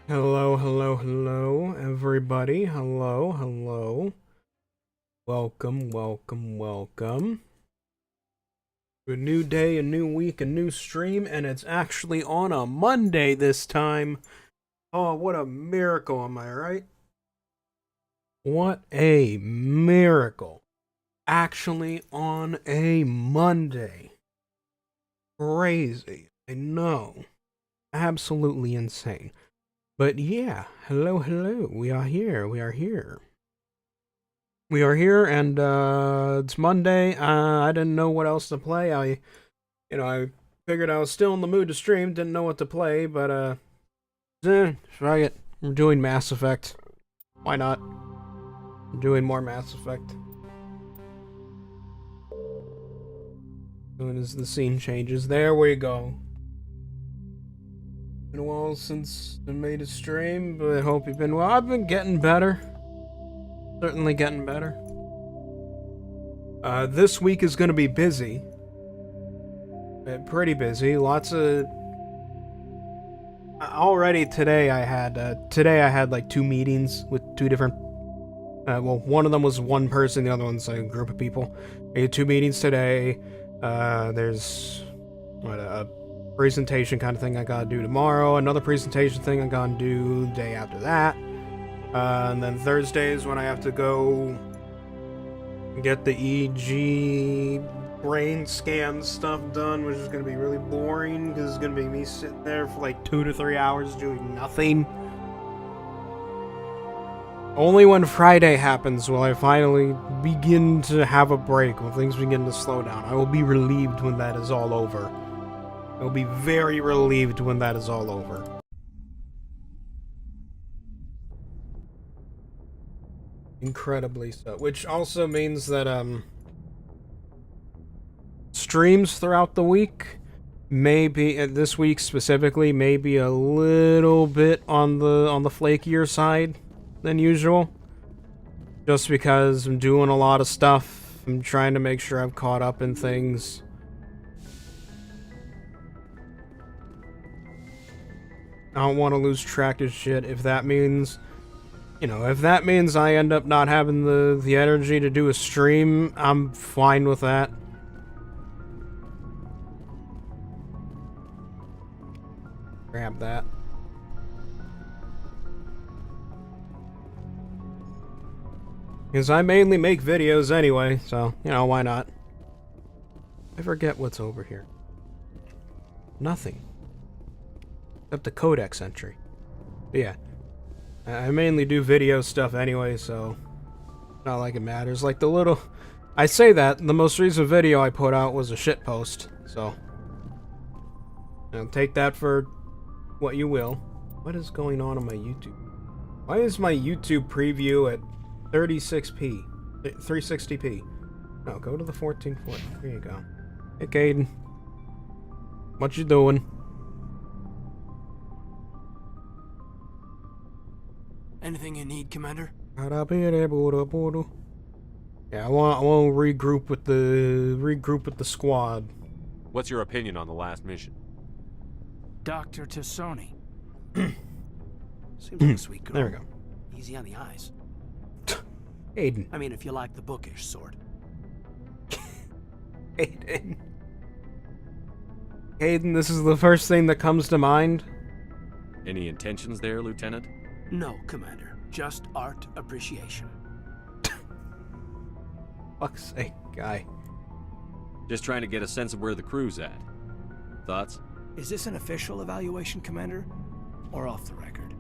Hello, hello, hello, everybody. Hello, hello. Welcome, welcome, welcome. A new day, a new week, a new stream, and it's actually on a Monday this time. Oh, what a miracle, am I right? What a miracle. Actually on a Monday. Crazy. I know. Absolutely insane. But yeah, hello, hello. We are here. We are here. We are here, and it's Monday. I didn't know what else to play. I figured I was still in the mood to stream. Didn't know what to play, but try it. I'm doing Mass Effect. Why not? I'm doing more Mass Effect. Soon as the scene changes, there we go. Been a while since I made a stream, but I hope you've been well. I've been getting better. Certainly getting better. This week is going to be busy. Pretty busy. Lots of. Already today I had like two meetings with two different. Well, one of them was one person, the other one's a group of people. I had two meetings today. There's a presentation kind of thing I gotta do tomorrow. Another presentation thing I gotta do the day after that. And then Thursday is when I have to go get the EG brain scan stuff done, which is going to be really boring because it's going to be me sitting there for like 2 to 3 hours doing nothing. Only when Friday happens will I finally begin to have a break, when things begin to slow down. I will be relieved when that is all over. I will be very relieved when that is all over. Incredibly so. Which also means that, streams throughout the week, maybe this week specifically, maybe a little bit on the flakier side than usual, just because I'm doing a lot of stuff. I'm trying to make sure I'm caught up in things. I don't want to lose track of shit. If that means, if that means I end up not having the energy to do a stream, I'm fine with that. Grab that. Because I mainly make videos anyway, so, why not? I forget what's over here. Nothing. Except the codex entry. But yeah. I mainly do video stuff anyway, so not like it matters. Like the little... I say that, the most recent video I put out was a shitpost, so... take that for what you will. What is going on my YouTube? Why is my YouTube preview at 36p? 360p? No, go to the 1440. There you go. Hey, Caden. What you doing? Anything you need, Commander? Yeah, I want to regroup with the squad. What's your opinion on the last mission? Dr. Tassoni. Seems like a sweet girl. There we go. Easy on the eyes. Aiden. I mean, if you like the bookish sort. Aiden. Aiden, this is the first thing that comes to mind. Any intentions there, Lieutenant? No, Commander. Just art appreciation. Fuck's sake, guy. Just trying to get a sense of where the crew's at. Thoughts? Is this an official evaluation, Commander? Or off the record?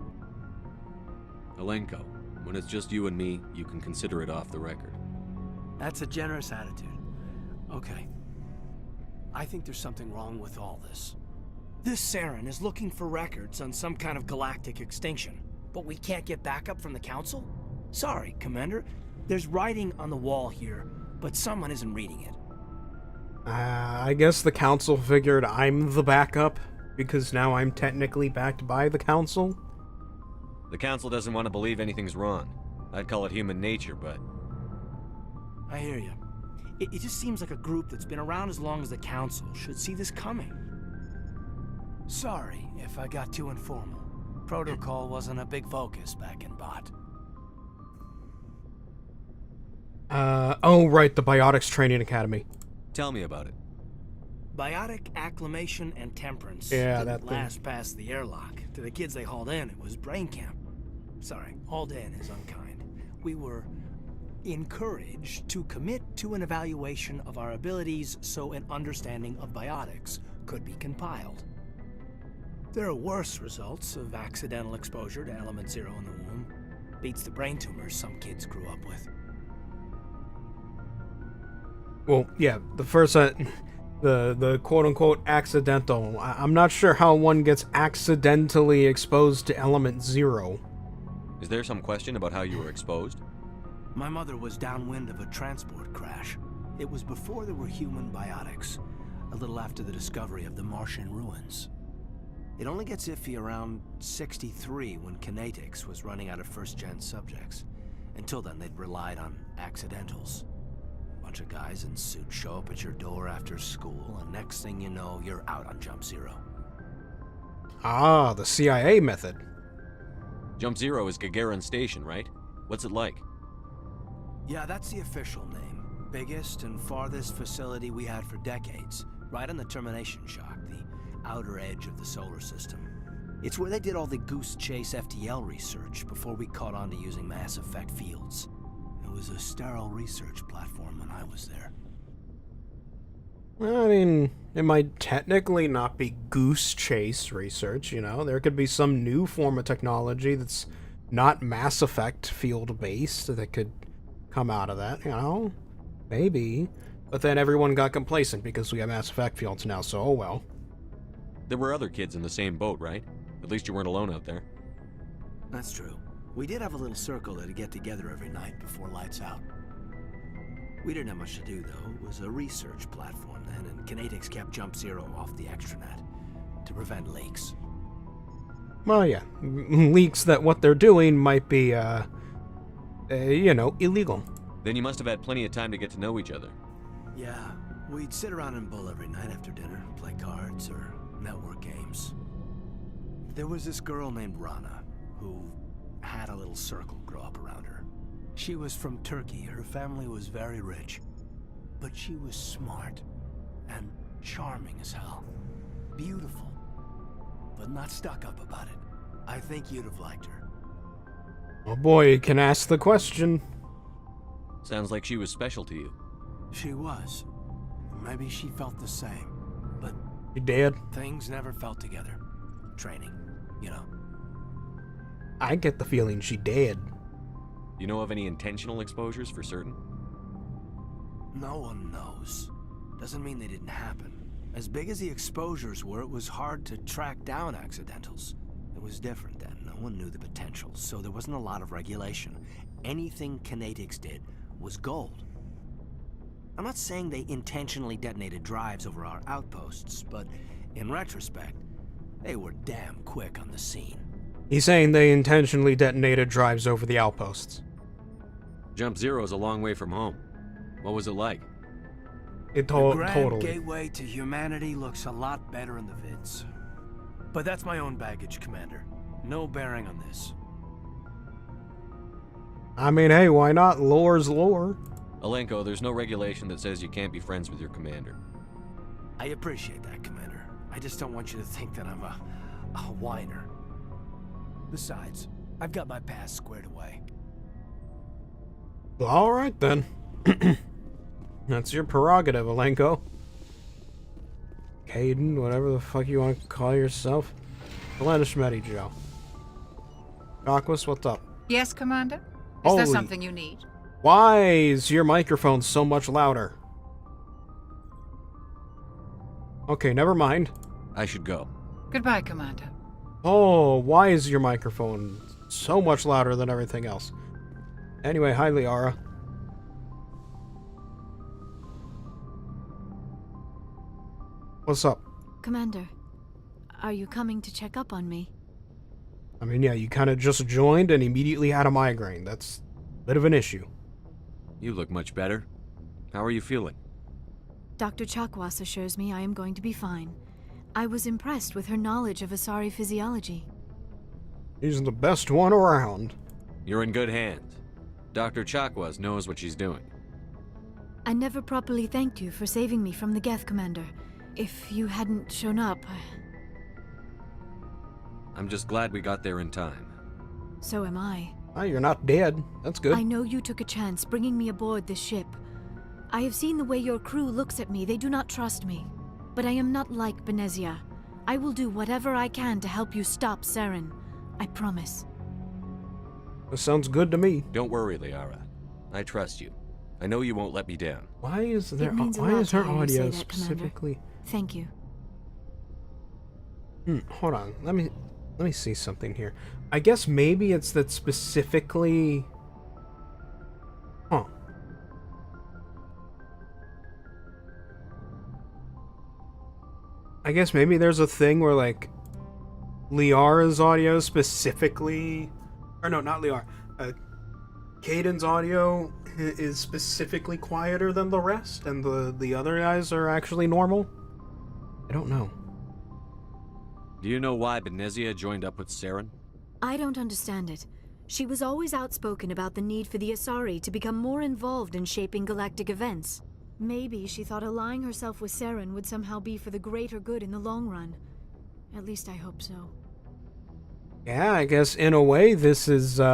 Alenko, when it's just you and me, you can consider it off the record. That's a generous attitude. Okay. I think there's something wrong with all this. This Saren is looking for records on some kind of galactic extinction. But we can't get backup from the Council? Sorry, Commander. There's writing on the wall here, but someone isn't reading it. I guess the Council figured I'm the backup, because now I'm technically backed by the Council. The Council doesn't want to believe anything's wrong. I'd call it human nature, but... I hear you. It just seems like a group that's been around as long as the Council should see this coming. Sorry if I got too informal. Protocol wasn't a big focus back in Bot. Oh right, the Biotics Training Academy. Tell me about it. Biotic acclimation and temperance Yeah, didn't that thing. last past the airlock. To the kids they hauled in, it was brain camp. Sorry, hauled in is unkind. We were encouraged to commit to an evaluation of our abilities so an understanding of biotics could be compiled. There are worse results of accidental exposure to element 0 in the womb. Beats the brain tumors some kids grew up with. Well, yeah, the first the quote-unquote accidental. I'm not sure how one gets accidentally exposed to element 0. Is there some question about how you were exposed? My mother was downwind of a transport crash. It was before there were human biotics, a little after the discovery of the Martian ruins. It only gets iffy around 63 when Kinetics was running out of first-gen subjects. Until then, they'd relied on accidentals. Bunch of guys in suits show up at your door after school, and next thing you know, you're out on Jump Zero. Ah, the CIA method. Jump Zero is Gagarin Station, right? What's it like? Yeah, that's the official name. Biggest and farthest facility we had for decades. Right on the termination shock, the outer edge of the solar system. It's where they did all the Goose Chase FTL research before we caught on to using mass effect fields. It was a sterile research platform when I was there. I mean, it might technically not be goose chase research, you know? There could be some new form of technology that's not Mass Effect field-based that could come out of that, you know? Maybe. But then everyone got complacent because we have Mass Effect fields now, so oh well. There were other kids in the same boat, right? At least you weren't alone out there. That's true. We did have a little circle that'd get together every night before lights out. We didn't have much to do, though. It was a research platform then, and Kinetics kept Jump Zero off the extranet to prevent leaks. Well, yeah. Leaks that what they're doing might be, you know, illegal. Then you must have had plenty of time to get to know each other. Yeah, we'd sit around and bull every night after dinner, play cards or network games. There was this girl named Rana, who had a little circle grow up around her. She was from Turkey. Her family was very rich. But she was smart and charming as hell. Beautiful, but not stuck up about it. I think you'd have liked her. Oh boy, you can ask the question. Sounds like she was special to you. She was. Maybe she felt the same. But You did? things never felt together. Training, you know. I get the feeling she did. You know of any intentional exposures for certain? No one knows. Doesn't mean they didn't happen. As big as the exposures were, it was hard to track down accidentals. It was different then. No one knew the potential, so there wasn't a lot of regulation. Anything Kinetics did was gold. I'm not saying they intentionally detonated drives over our outposts, but in retrospect, they were damn quick on the scene. He's saying they intentionally detonated drives over the outposts. Jump Zero is a long way from home. What was it like? It The Grand totally. Gateway to humanity looks a lot better in the vids. But that's my own baggage, Commander. No bearing on this. I mean, hey, why not? Lore's lore. Alenko, there's no regulation that says you can't be friends with your commander. I appreciate that, Commander. I just don't want you to think that I'm a whiner. Besides, I've got my past squared away. All right, then. That's your prerogative, Alenko. Caden, whatever the fuck you want to call yourself. Schmetty Joe. Aquas, what's up? Yes, Commander? Is Holy- there something you need? Why is your microphone so much louder? Okay, never mind. I should go. Goodbye, Commander. Oh, why is your microphone so much louder than everything else? Anyway, hi, Liara. What's up? Commander, are you coming to check up on me? I mean, yeah, you kind of just joined and immediately had a migraine. That's a bit of an issue. You look much better. How are you feeling? Dr. Chakwas assures me I am going to be fine. I was impressed with her knowledge of Asari physiology. He's the best one around. You're in good hands. Dr. Chakwas knows what she's doing. I never properly thanked you for saving me from the Geth, Commander. If you hadn't shown up, I'm just glad we got there in time. so am I. Ah, you're not dead. That's good. I know you took a chance bringing me aboard this ship. I have seen the way your crew looks at me. They do not trust me. But I am not like Benezia. I will do whatever I can to help you stop Saren. I promise. That sounds good to me. Don't worry, Liara. I trust you. I know you won't let me down. Why is there? It means a Why lot is to her hear you audio say that, Commander. specifically? Thank you. Hold on. Let me see something here. I guess maybe it's that specifically. Huh. I guess maybe there's a thing where like Liara's audio specifically, or no, not Liara. Caden's audio is specifically quieter than the rest, and the other guys are actually normal. I don't know. Do you know why Benezia joined up with Saren? I don't understand it. She was always outspoken about the need for the Asari to become more involved in shaping galactic events. Maybe she thought allying herself with Saren would somehow be for the greater good in the long run. At least I hope so. Yeah, I guess in a way this is, in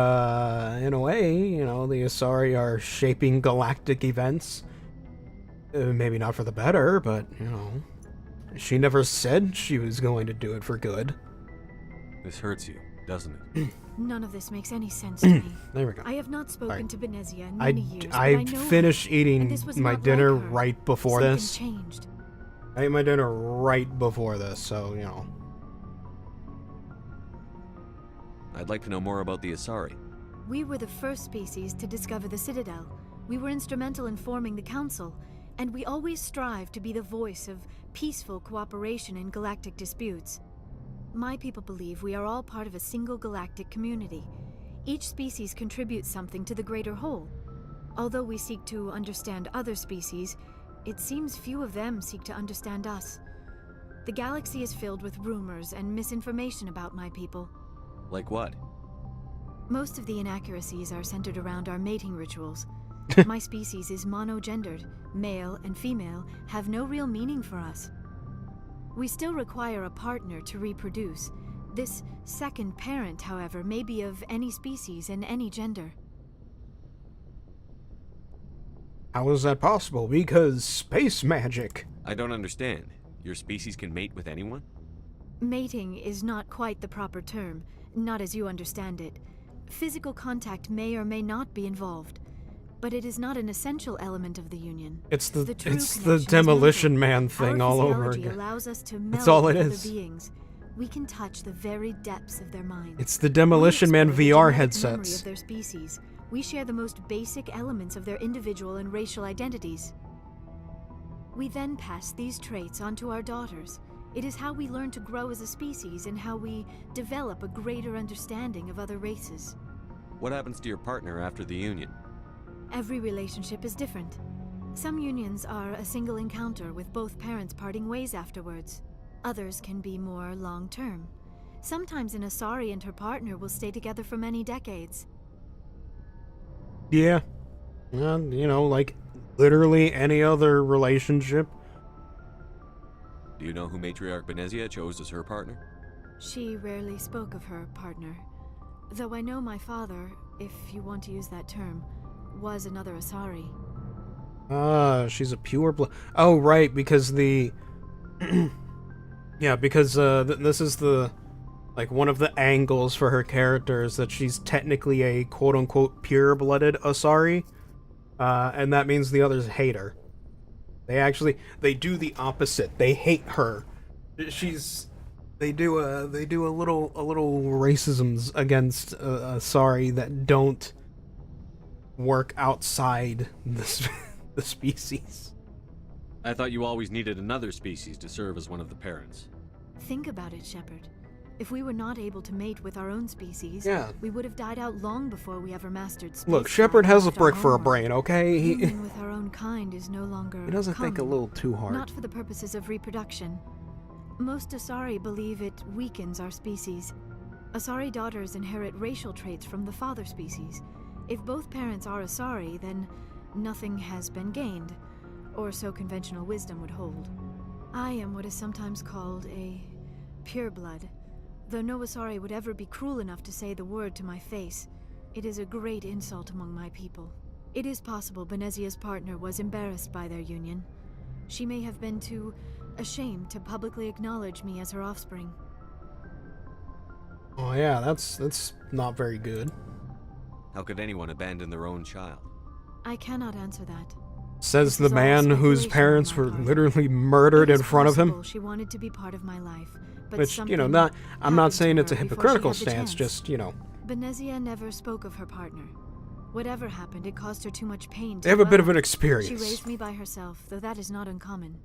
a way, you know, the Asari are shaping galactic events. Maybe not for the better, but, you know, she never said she was going to do it for good. This hurts you, doesn't it? None of this makes any sense to me. There we go. I have not spoken Sorry. to Benezia in many years, but I I know her, finished eating and this was my not dinner like her. right before Something this. changed. I ate my dinner right before this, so, you know. I'd like to know more about the Asari. We were the first species to discover the Citadel. We were instrumental in forming the Council, and we always strive to be the voice of peaceful cooperation in galactic disputes. My people believe we are all part of a single galactic community. Each species contributes something to the greater whole. Although we seek to understand other species, it seems few of them seek to understand us. The galaxy is filled with rumors and misinformation about my people. Like what? Most of the inaccuracies are centered around our mating rituals. My species is monogendered. Male and female have no real meaning for us. We still require a partner to reproduce. This second parent, however, may be of any species and any gender. How is that possible? Because space magic. I don't understand. Your species can mate with anyone? Mating is not quite the proper term, not as you understand it. Physical contact may or may not be involved, but it is not an essential element of the union. It's the true it's the connection is Demolition mental. Man thing Our all over physiology again. allows us to That's meld all it with is. other beings. We can touch the very depths of their minds. It's the Demolition Man We VR explore the genetic memory headsets. of their species. We share the most basic elements of their individual and racial identities. We then pass these traits on to our daughters. It is how we learn to grow as a species and how we develop a greater understanding of other races. What happens to your partner after the union? Every relationship is different. Some unions are a single encounter with both parents parting ways afterwards. Others can be more long-term. Sometimes an Asari and her partner will stay together for many decades. Yeah. You know, like literally any other relationship. Do you know who Matriarch Benezia chose as her partner? She rarely spoke of her partner. Though I know my father, if you want to use that term, was another Asari. She's a pure blood. Oh, right, because the... yeah, because this is the... like, one of the angles for her character is that she's technically a quote-unquote pure-blooded Asari. And that means the others hate her. They do the opposite. They hate her. They do a little racisms against Asari that don't work outside the species. I thought you always needed another species to serve as one of the parents. Think about it, Shepard. If we were not able to mate with our own species, Yeah. we would have died out long before we ever mastered space. Look, Shepard has a travel brick and for a our brain, okay? Union with our own kind is no longer He doesn't think a common, little too hard. not for the purposes of reproduction. Most Asari believe it weakens our species. Asari daughters inherit racial traits from the father species. If both parents are Asari, then nothing has been gained, or so conventional wisdom would hold. I am what is sometimes called a pureblood, though no Asari would ever be cruel enough to say the word to my face. It is a great insult among my people. It is possible Benezia's partner was embarrassed by their union. She may have been too ashamed to publicly acknowledge me as her offspring. Oh yeah, that's not very good. How could anyone abandon their own child? I cannot answer that. Says This the is all man whose speculation on parents my were part. literally murdered It is in front of him. possible she wanted to be part of my life, but Which, you know, something I'm not happened saying to it's a her before she hypocritical had the stance, chance. just, you know. Benezia never spoke of her partner. Whatever happened, it caused her too much pain to They have a bit of dwell an on. experience. She raised me by herself, though that is not uncommon.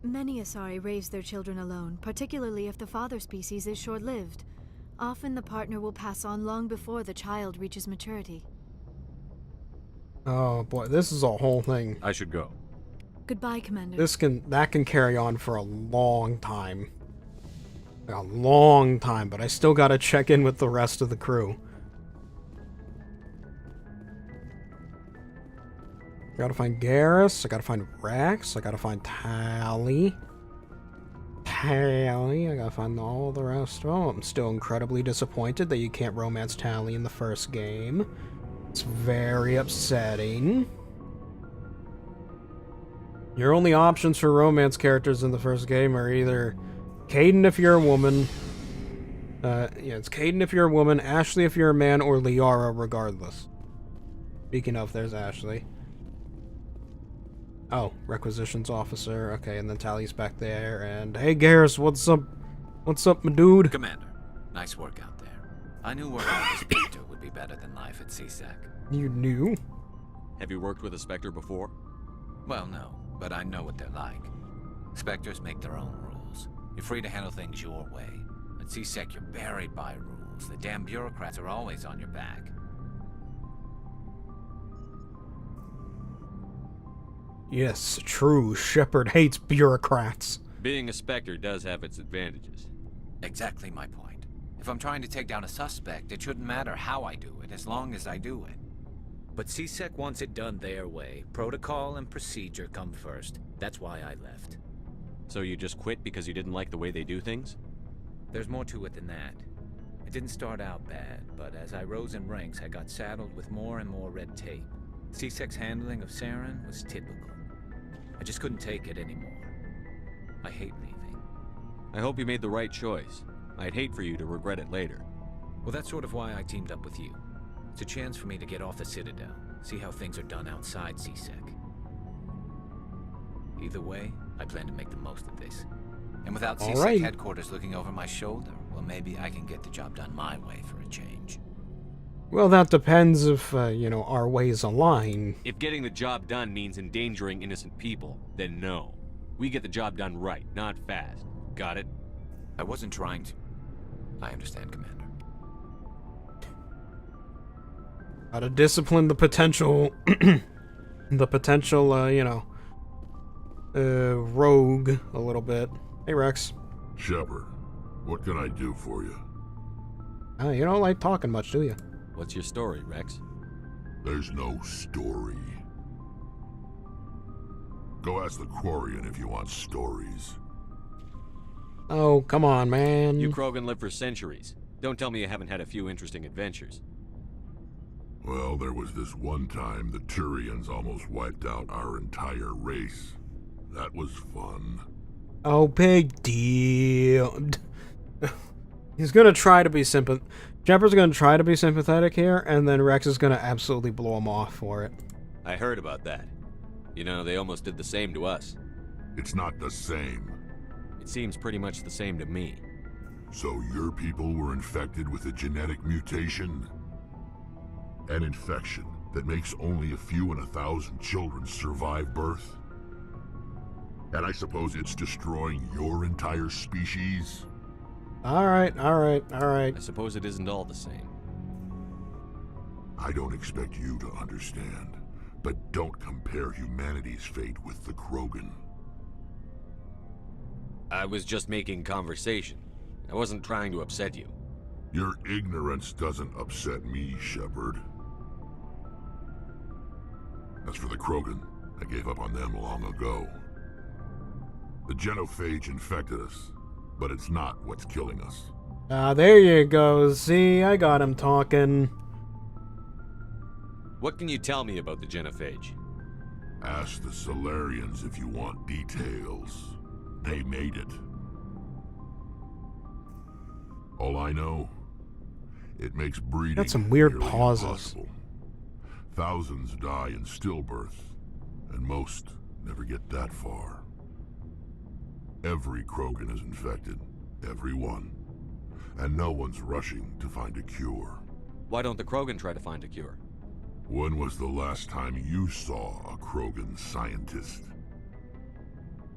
Many Asari raise their children alone, particularly if the father species is short-lived. Often the partner will pass on long before the child reaches maturity. Oh boy, this is a whole thing. I should go. Goodbye, Commander. That can carry on for a long time. Like a long time, but I still gotta check in with the rest of the crew. I gotta find Garrus, I gotta find Rex, I gotta find Tally. I gotta find all the rest. Oh, I'm still incredibly disappointed that you can't romance Tally in the first game. It's very upsetting. Your only options for romance characters in the first game are either Caden if you're a woman. Yeah, it's Caden if you're a woman, Ashley if you're a man, or Liara regardless. Speaking of, there's Ashley. Oh, requisitions officer. Okay, and then Tally's back there. And hey, Garrus, what's up? What's up, my dude? Commander, nice work out there. I knew working with a Spectre would be better than life at CSEC. You knew? Have you worked with a Spectre before? Well, no, but I know what they're like. Spectres make their own rules. You're free to handle things your way. At CSEC, you're buried by rules. The damn bureaucrats are always on your back. Yes, true. Shepard hates bureaucrats. Being a Spectre does have its advantages. Exactly my point. If I'm trying to take down a suspect, it shouldn't matter how I do it, as long as I do it. But CSEC wants it done their way. Protocol and procedure come first. That's why I left. So you just quit because you didn't like the way they do things? There's more to it than that. It didn't start out bad, but as I rose in ranks, I got saddled with more and more red tape. CSEC's handling of Saren was typical. I just couldn't take it anymore. I hate leaving. I hope you made the right choice. I'd hate for you to regret it later. Well, that's sort of why I teamed up with you. It's a chance for me to get off the Citadel, see how things are done outside CSEC. Either way, I plan to make the most of this. And without All CSEC right. headquarters looking over my shoulder, well, maybe I can get the job done my way for a change. Well, that depends if, you know, our ways align. If getting the job done means endangering innocent people, then no. We get the job done right, not fast. Got it? I wasn't trying to. I understand, Commander. Gotta discipline the potential, you know, rogue a little bit. Hey, Rex. Shepard, what can I do for you? You don't like talking much, do you? What's your story, Rex? There's no story. Go ask the Quarian if you want stories. Oh, come on, man. You Krogan live for centuries. Don't tell me you haven't had a few interesting adventures. Well, there was this one time the Turians almost wiped out our entire race. That was fun. Oh, big deal. He's gonna try to be Shepard's gonna try to be sympathetic here, and then Rex is gonna absolutely blow him off for it. I heard about that. You know, they almost did the same to us. It's not the same. It seems pretty much the same to me. So your people were infected with a genetic mutation? An infection that makes only a few in 1,000 children survive birth? And I suppose it's destroying your entire species? Alright. I suppose it isn't all the same. I don't expect you to understand, but don't compare humanity's fate with the Krogan. I was just making conversation. I wasn't trying to upset you. Your ignorance doesn't upset me, Shepard. As for the Krogan, I gave up on them long ago. The genophage infected us, but it's not what's killing us. Ah, there you go. See, I got him talking. What can you tell me about the genophage? Ask the Solarians if you want details. They made it. All I know, it makes breeding Got some weird nearly pauses. impossible. Thousands die in stillbirth, and most never get that far. Every Krogan is infected, every one. And no one's rushing to find a cure. Why don't the Krogan try to find a cure? When was the last time you saw a Krogan scientist?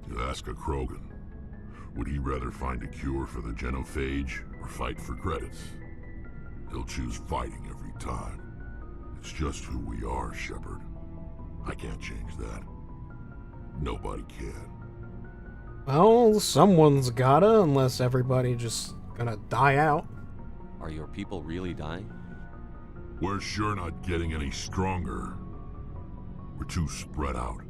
You ask a Krogan, would he rather find a cure for the genophage or fight for credits? He'll choose fighting every time. It's just who we are, Shepard. I can't change that. Nobody can. Well, someone's gotta, unless everybody just gonna die out. Are your people really dying? We're sure not getting any stronger. We're too spread out.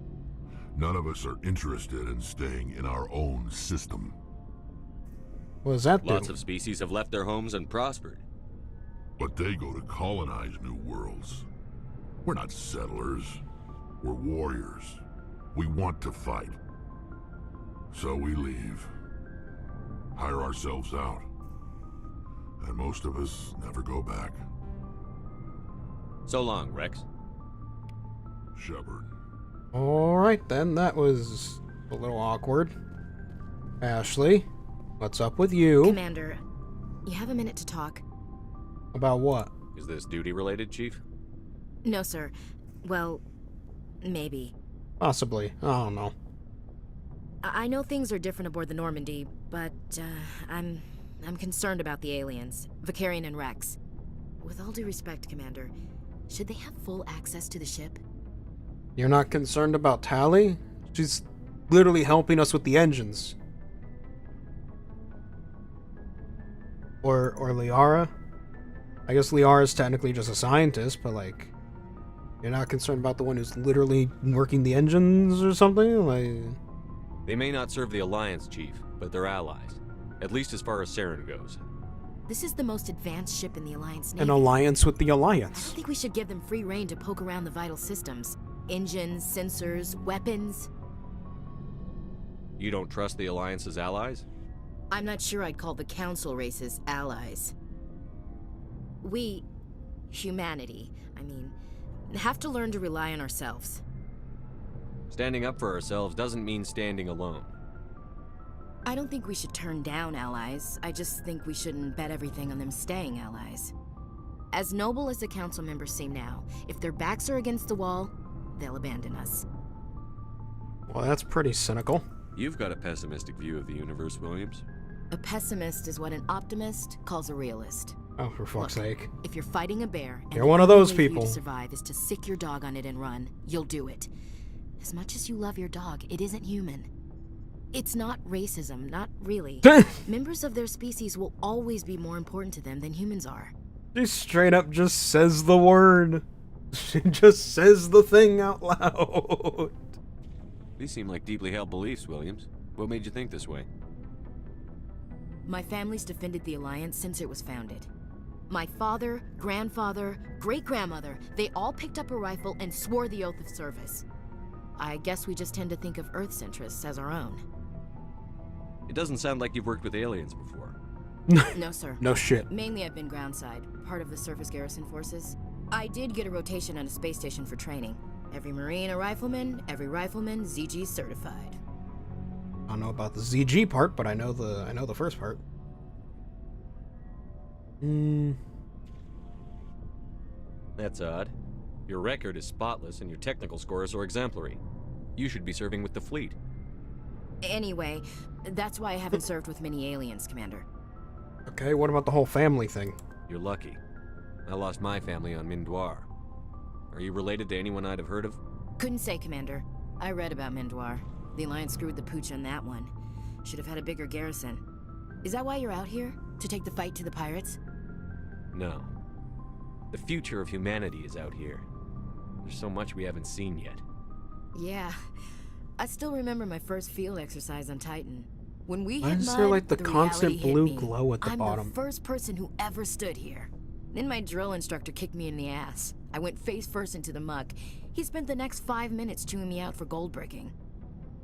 None of us are interested in staying in our own system. What does that do? Lots of species have left their homes and prospered. But they go to colonize new worlds. We're not settlers. We're warriors. We want to fight. So we leave. Hire ourselves out. And most of us never go back. So long, Rex. Shepard. Alright then, that was a little awkward. Ashley, what's up with you? Commander, you have a minute to talk? About what? Is this duty-related, Chief? No, sir. Well, maybe. Possibly. I don't know. I know things are different aboard the Normandy, but I'm concerned about the aliens, Vicarian and Rex. With all due respect, Commander, should they have full access to the ship? You're not concerned about Tali? She's literally helping us with the engines. Or Liara? I guess Liara's technically just a scientist, but like, you're not concerned about the one who's literally working the engines or something? Like, They may not serve the Alliance, Chief, but they're allies. At least as far as Saren goes. This is the most advanced ship in the Alliance Navy. an alliance with the I Alliance. don't think we should give them free rein to poke around the vital systems. Engines, sensors, weapons. You don't trust the Alliance's allies? I'm not sure I'd call the Council races allies. We, humanity, have to learn to rely on ourselves. Standing up for ourselves doesn't mean standing alone. I don't think we should turn down allies. I just think we shouldn't bet everything on them staying allies. As noble as the Council members seem now, if their backs are against the wall, they'll abandon us. Well, that's pretty cynical. You've got a pessimistic view of the universe, Williams. A pessimist is what an optimist calls a realist. Oh, for fuck's sake. If you're fighting a bear and You're the one of only those way for you people. to survive is to sick your dog on it and run, you'll do it. As much as you love your dog, it isn't human. It's not racism, not really. Members of their species will always be more important to them than humans are. She straight up just says the word. She just says the thing out loud. These seem like deeply held beliefs, Williams. What made you think this way? My family's defended the Alliance since it was founded. My father, grandfather, great-grandmother, they all picked up a rifle and swore the oath of service. I guess we just tend to think of Earth's interests as our own. It doesn't sound like you've worked with aliens before. No, sir. No shit. Mainly I've been groundside, part of the surface garrison forces. I did get a rotation on a space station for training. Every Marine a rifleman, every rifleman ZG certified. I don't know about the ZG part, but I know the first part. That's odd. Your record is spotless and your technical scores are exemplary. You should be serving with the fleet. Anyway, that's why I haven't served with many aliens, Commander. Okay, what about the whole family thing? You're lucky. I lost my family on Mindoir. Are you related to anyone I'd have heard of? Couldn't say, Commander. I read about Mindoir. The Alliance screwed the pooch on that one. Should have had a bigger garrison. Is that why you're out here? To take the fight to the pirates? No. The future of humanity is out here. There's so much we haven't seen yet. Yeah. I still remember my first field exercise on Titan. When we Why hit is mud, there like the reality constant hit blue me. glow at the I'm bottom? the first person who ever stood here. Then my drill instructor kicked me in the ass. I went face first into the muck. He spent the next 5 minutes chewing me out for gold bricking.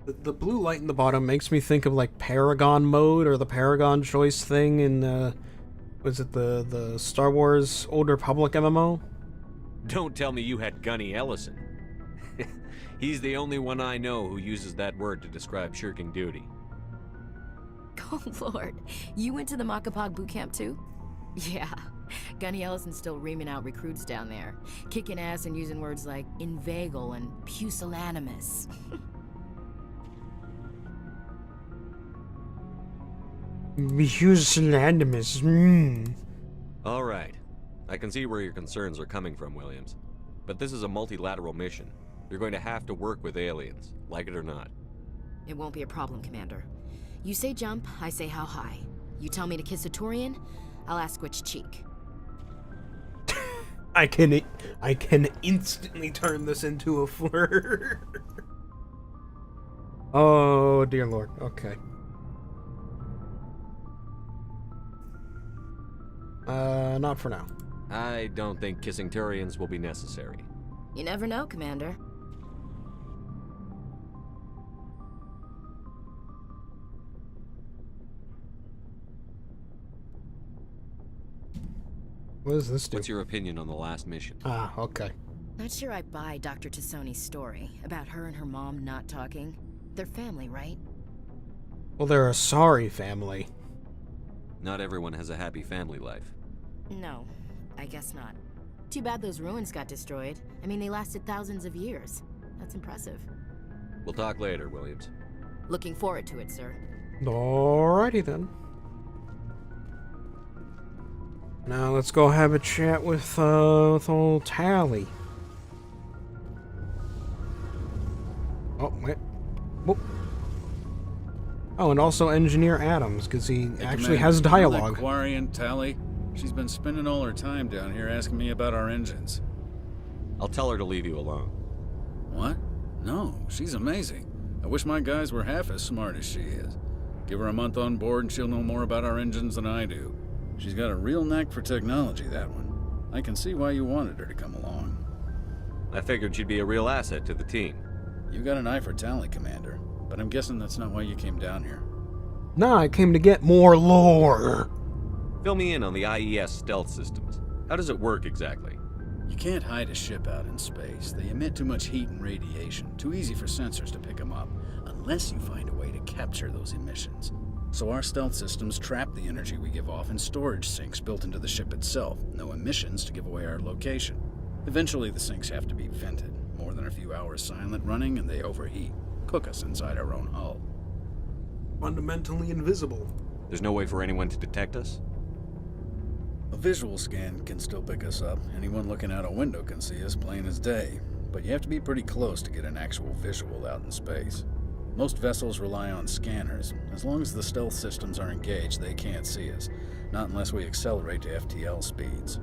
The blue light in the bottom makes me think of like Paragon mode or the Paragon choice thing in was it the Star Wars Old Republic MMO? Don't tell me you had Gunny Ellison. He's the only one I know who uses that word to describe shirking duty. Oh lord, you went to the Makapog boot camp too? Yeah, Gunny Ellison's still reaming out recruits down there, kicking ass and using words like inveigle and pusillanimous. Pusillanimous. All right. I can see where your concerns are coming from, Williams. But this is a multilateral mission. You're going to have to work with aliens, like it or not. It won't be a problem, Commander. You say jump, I say how high. You tell me to kiss a Turian, I'll ask which cheek. I can instantly turn this into a flirt. Oh dear lord. Okay. Not for now. I don't think kissing Turians will be necessary. You never know, Commander. What does this do? What's your opinion on the last mission? Ah, okay. Not sure I buy Dr. Tassoni's story about her and her mom not talking. They're family, right? Well, they're a sorry family. Not everyone has a happy family life. No, I guess not. Too bad those ruins got destroyed. I mean, they lasted thousands of years. That's impressive. We'll talk later, Williams. Looking forward to it, sir. Alrighty then. Now let's go have a chat with old Tally. Oh, wait. Whoop. Oh, and also Engineer Adams, because he actually has dialogue. Quarian Tally. She's been spending all her time down here asking me about our engines. I'll tell her to leave you alone. What? No, she's amazing. I wish my guys were half as smart as she is. Give her a month on board and she'll know more about our engines than I do. She's got a real knack for technology, that one. I can see why you wanted her to come along. I figured she'd be a real asset to the team. You got an eye for Tally, Commander, but I'm guessing that's not why you came down here. Nah, I came to get more lore. Fill me in on the IES stealth systems. How does it work exactly? You can't hide a ship out in space. They emit too much heat and radiation, too easy for sensors to pick them up, unless you find a way to capture those emissions. So our stealth systems trap the energy we give off in storage sinks built into the ship itself. No emissions to give away our location. Eventually the sinks have to be vented. More than a few hours silent running and they overheat. Cook us inside our own hull. Fundamentally invisible. There's no way for anyone to detect us? A visual scan can still pick us up. Anyone looking out a window can see us plain as day. But you have to be pretty close to get an actual visual out in space. Most vessels rely on scanners. As long as the stealth systems are engaged, they can't see us. Not unless we accelerate to FTL speeds.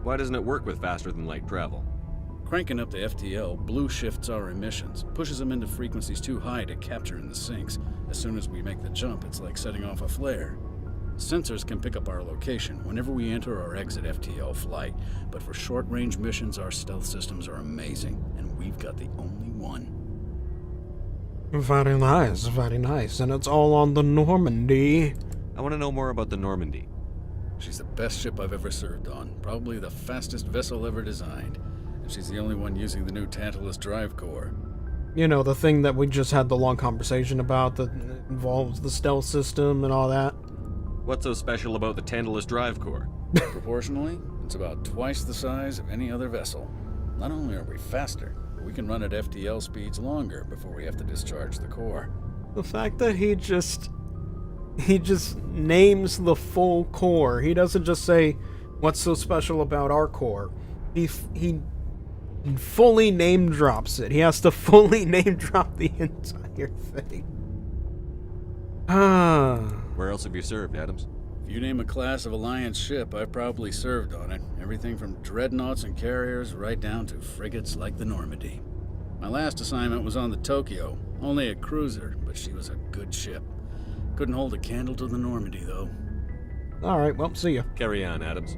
Why doesn't it work with faster than light travel? Cranking up the FTL blue shifts our emissions, pushes them into frequencies too high to capture in the sinks. As soon as we make the jump, it's like setting off a flare. Sensors can pick up our location whenever we enter or exit FTL flight, but for short-range missions, our stealth systems are amazing, and we've got the only one. Very nice, very nice. And it's all on the Normandy. I want to know more about the Normandy. She's the best ship I've ever served on, probably the fastest vessel ever designed, and she's the only one using the new Tantalus drive core. You know, the thing that we just had the long conversation about that involves the stealth system and all that. What's so special about the Tantalus drive core? Proportionally, it's about twice the size of any other vessel. Not only are we faster, but we can run at FTL speeds longer before we have to discharge the core. The fact that he just names the full core. He doesn't just say, what's so special about our core? He fully name drops it. He has to fully name drop the entire thing. Where else have you served, Adams? If you name a class of Alliance ship, I've probably served on it. Everything from dreadnoughts and carriers right down to frigates like the Normandy. My last assignment was on the Tokyo. Only a cruiser, but she was a good ship. Couldn't hold a candle to the Normandy, though. Alright, well, see ya. Carry on, Adams.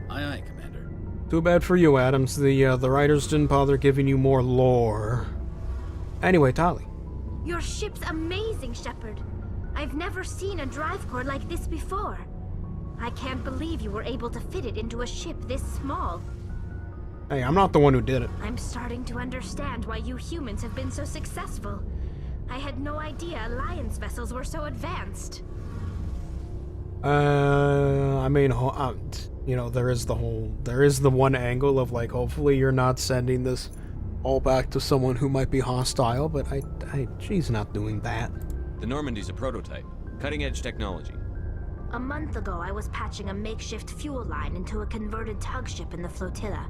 Aye, aye, Commander. Too bad for you, Adams. The writers didn't bother giving you more lore. Anyway, Tali. Your ship's amazing, Shepard. I've never seen a drive core like this before. I can't believe you were able to fit it into a ship this small. Hey, I'm not the one who did it. I'm starting to understand why you humans have been so successful. I had no idea Alliance vessels were so advanced. I mean, you know, there is the one angle of, like, hopefully you're not sending this all back to someone who might be hostile, but she's not doing that. The Normandy's a prototype. Cutting-edge technology. A month ago, I was patching a makeshift fuel line into a converted tug ship in the flotilla.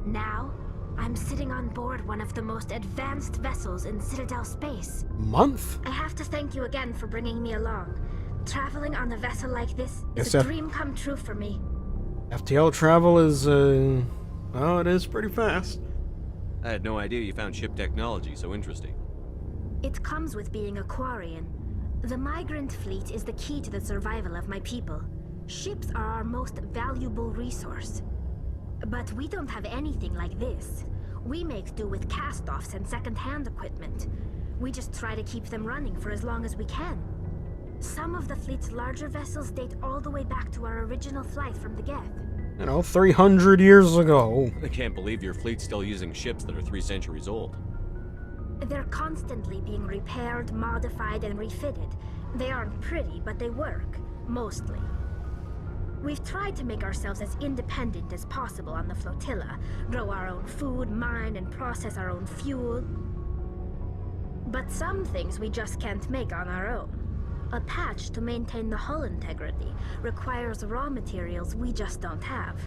Now, I'm sitting on board one of the most advanced vessels in Citadel space. Month? I have to thank you again for bringing me along. Traveling on a vessel like this is Yes, a dream come true for me. FTL travel is, well, it is pretty fast. I had no idea you found ship technology so interesting. It comes with being a Quarian. The migrant fleet is the key to the survival of my people. Ships are our most valuable resource. But we don't have anything like this. We make do with cast-offs and second-hand equipment. We just try to keep them running for as long as we can. Some of the fleet's larger vessels date all the way back to our original flight from the Geth. You know, 300 years ago. I can't believe your fleet's still using ships that are 3 centuries old. They're constantly being repaired, modified, and refitted. They aren't pretty, but they work. Mostly. We've tried to make ourselves as independent as possible on the flotilla. Grow our own food, mine, and process our own fuel. But some things we just can't make on our own. A patch to maintain the hull integrity requires raw materials we just don't have.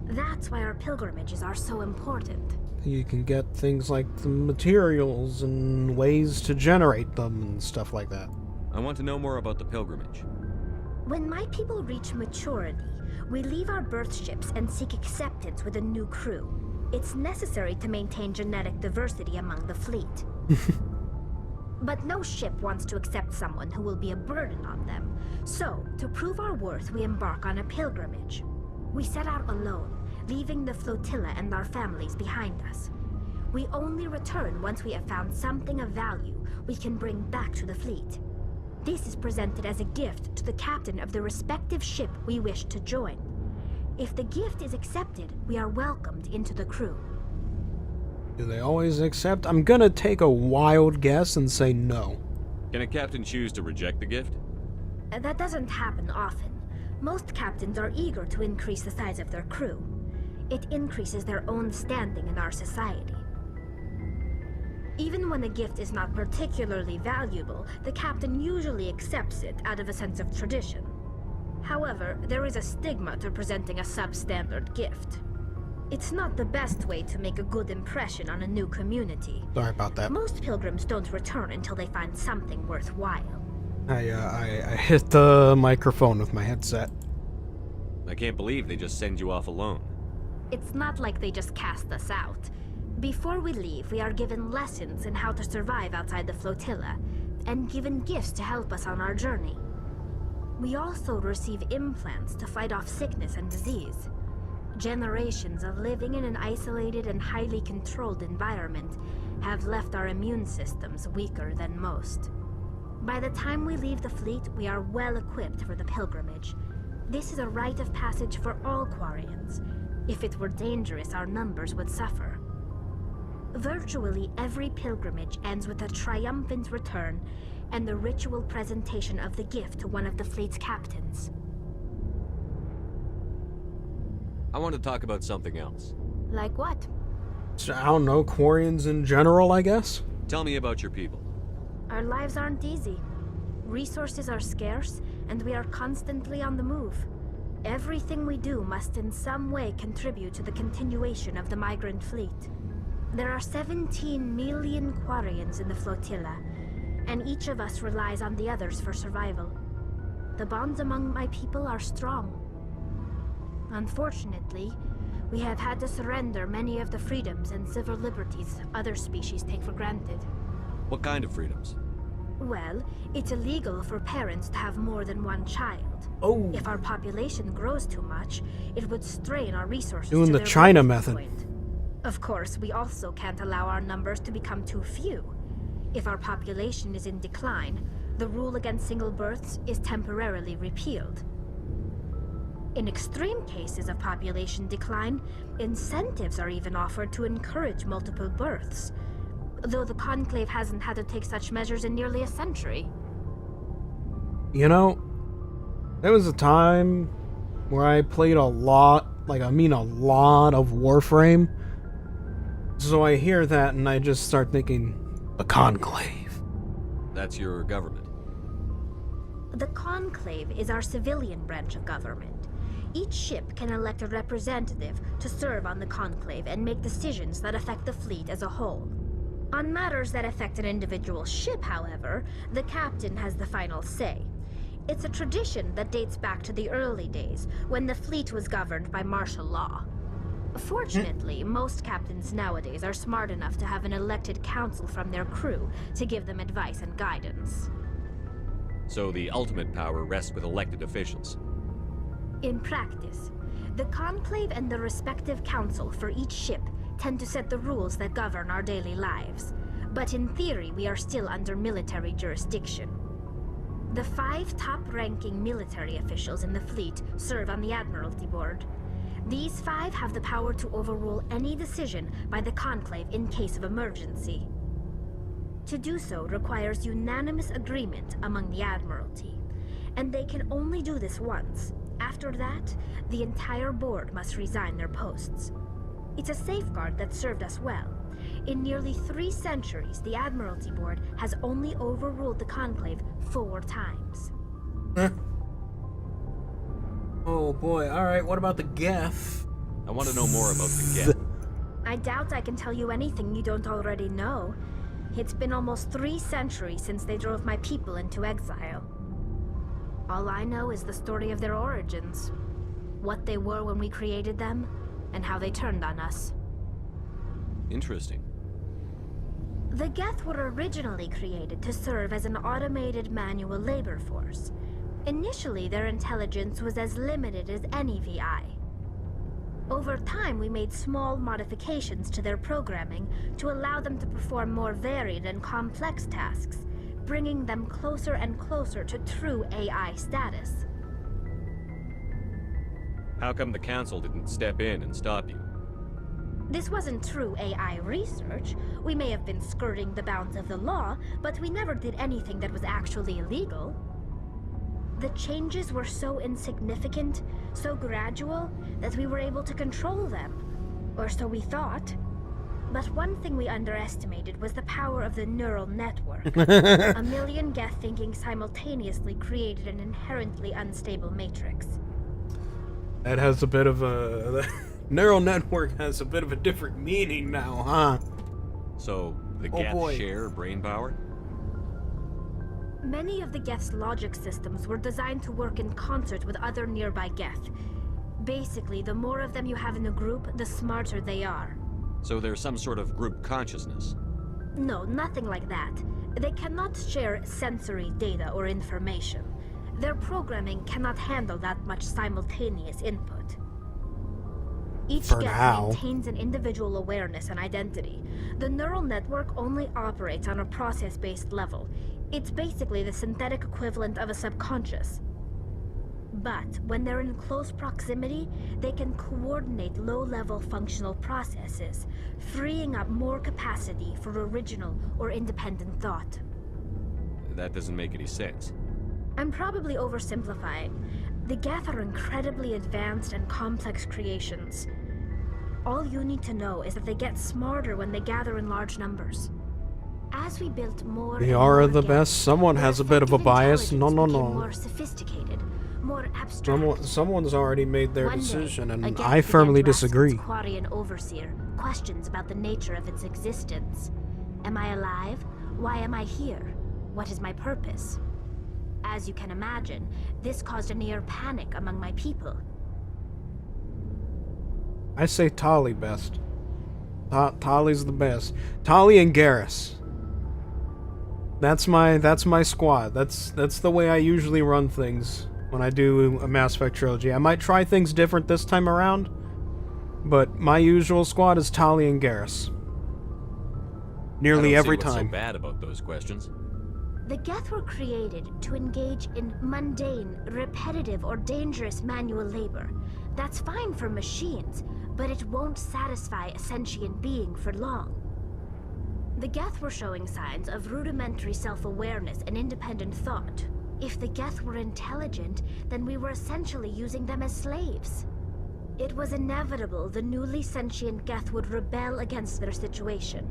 That's why our pilgrimages are so important. You can get things like the materials and ways to generate them and stuff like that. I want to know more about the pilgrimage. When my people reach maturity, we leave our birth ships and seek acceptance with a new crew. It's necessary to maintain genetic diversity among the fleet. But no ship wants to accept someone who will be a burden on them. So, to prove our worth, we embark on a pilgrimage. We set out alone, leaving the flotilla and our families behind us. We only return once we have found something of value we can bring back to the fleet. This is presented as a gift to the captain of the respective ship we wish to join. If the gift is accepted, we are welcomed into the crew. Do they always accept? I'm gonna take a wild guess and say no. Can a captain choose to reject the gift? That doesn't happen often. Most captains are eager to increase the size of their crew. It increases their own standing in our society. Even when a gift is not particularly valuable, the captain usually accepts it out of a sense of tradition. However, there is a stigma to presenting a substandard gift. It's not the best way to make a good impression on a new community. Sorry about that. Most pilgrims don't return until they find something worthwhile. I hit the microphone with my headset. I can't believe they just send you off alone. It's not like they just cast us out. Before we leave, we are given lessons in how to survive outside the flotilla, and given gifts to help us on our journey. We also receive implants to fight off sickness and disease. Generations of living in an isolated and highly controlled environment have left our immune systems weaker than most. By the time we leave the fleet, we are well equipped for the pilgrimage. This is a rite of passage for all Quarians. If it were dangerous, our numbers would suffer. Virtually every pilgrimage ends with a triumphant return and the ritual presentation of the gift to one of the fleet's captains. I want to talk about something else. Like what? So, I don't know, Quarians in general, I guess? Tell me about your people. Our lives aren't easy. Resources are scarce, and we are constantly on the move. Everything we do must in some way contribute to the continuation of the migrant fleet. There are 17 million Quarians in the flotilla, and each of us relies on the others for survival. the bonds among my people are strong. Unfortunately, we have had to surrender many of the freedoms and civil liberties other species take for granted. What kind of freedoms? Well, it's illegal for parents to have more than one child. Oh. If our population grows too much, it would strain our resources Doing to the their China breaking method. point. Of course, we also can't allow our numbers to become too few. If our population is in decline, the rule against single births is temporarily repealed. In extreme cases of population decline, incentives are even offered to encourage multiple births, though the Conclave hasn't had to take such measures in nearly a century. You know, there was a time where I played a lot, like I mean a lot of Warframe. So I hear that and I just start thinking, the Conclave. That's your government. The Conclave is our civilian branch of government. Each ship can elect a representative to serve on the Conclave and make decisions that affect the fleet as a whole. On matters that affect an individual ship, however, the captain has the final say. It's a tradition that dates back to the early days, when the fleet was governed by martial law. Fortunately, most captains nowadays are smart enough to have an elected council from their crew to give them advice and guidance. So the ultimate power rests with elected officials. In practice, the Conclave and the respective council for each ship tend to set the rules that govern our daily lives. But in theory, we are still under military jurisdiction. The 5 top-ranking military officials in the fleet serve on the Admiralty Board. These 5 have the power to overrule any decision by the Conclave in case of emergency. To do so requires unanimous agreement among the Admiralty, and they can only do this once. After that, the entire board must resign their posts. It's a safeguard that served us well. In nearly 3 centuries, the Admiralty Board has only overruled the Conclave 4 times. Oh boy, alright, what about the Geth? I want to know more about the Geth. I doubt I can tell you anything you don't already know. It's been almost 3 centuries since they drove my people into exile. All I know is the story of their origins, what they were when we created them, and how they turned on us. Interesting. The Geth were originally created to serve as an automated manual labor force. Initially, their intelligence was as limited as any VI. Over time, we made small modifications to their programming to allow them to perform more varied and complex tasks, bringing them closer and closer to true AI status. How come the council didn't step in and stop you? This wasn't true AI research. We may have been skirting the bounds of the law, but we never did anything that was actually illegal. The changes were so insignificant, so gradual, that we were able to control them. Or so we thought. But one thing we underestimated was the power of the neural network. A million Geth thinking simultaneously created an inherently unstable matrix. That has a bit of a... the neural network has a bit of a different meaning now, huh? So, the Geth share brain power? Many of the Geth's logic systems were designed to work in concert with other nearby Geth. Basically, the more of them you have in a group, the smarter they are. So there's some sort of group consciousness? No, nothing like that. They cannot share sensory data or information. Their programming cannot handle that much simultaneous input. Each Geth maintains an individual awareness and identity. The neural network only operates on a process-based level. It's basically the synthetic equivalent of a subconscious. But when they're in close proximity, they can coordinate low-level functional processes, freeing up more capacity for original or independent thought. That doesn't make any sense. I'm probably oversimplifying. The Geth are incredibly advanced and complex creations. All you need to know is that they get smarter when they gather in large numbers. As we built more, they are the best. Someone has a bit of a bias. No. More sophisticated, more abstract. Someone's already made their decision, and I firmly disagree. Quarian overseer questions about the nature of its existence. Am I alive? Why am I here? What is my purpose? As you can imagine, this caused a near panic among my people. I say Tali best. Tali's the best. Tali and Garrus. That's my squad. That's the way I usually run things when I do a Mass Effect trilogy. I might try things different this time around, but my usual squad is Tali and Garrus. Nearly every I don't see time. what's so bad about those questions. The Geth were created to engage in mundane, repetitive, or dangerous manual labor. That's fine for machines, but it won't satisfy a sentient being for long. The Geth were showing signs of rudimentary self-awareness and independent thought. If the Geth were intelligent, then we were essentially using them as slaves. It was inevitable the newly sentient Geth would rebel against their situation.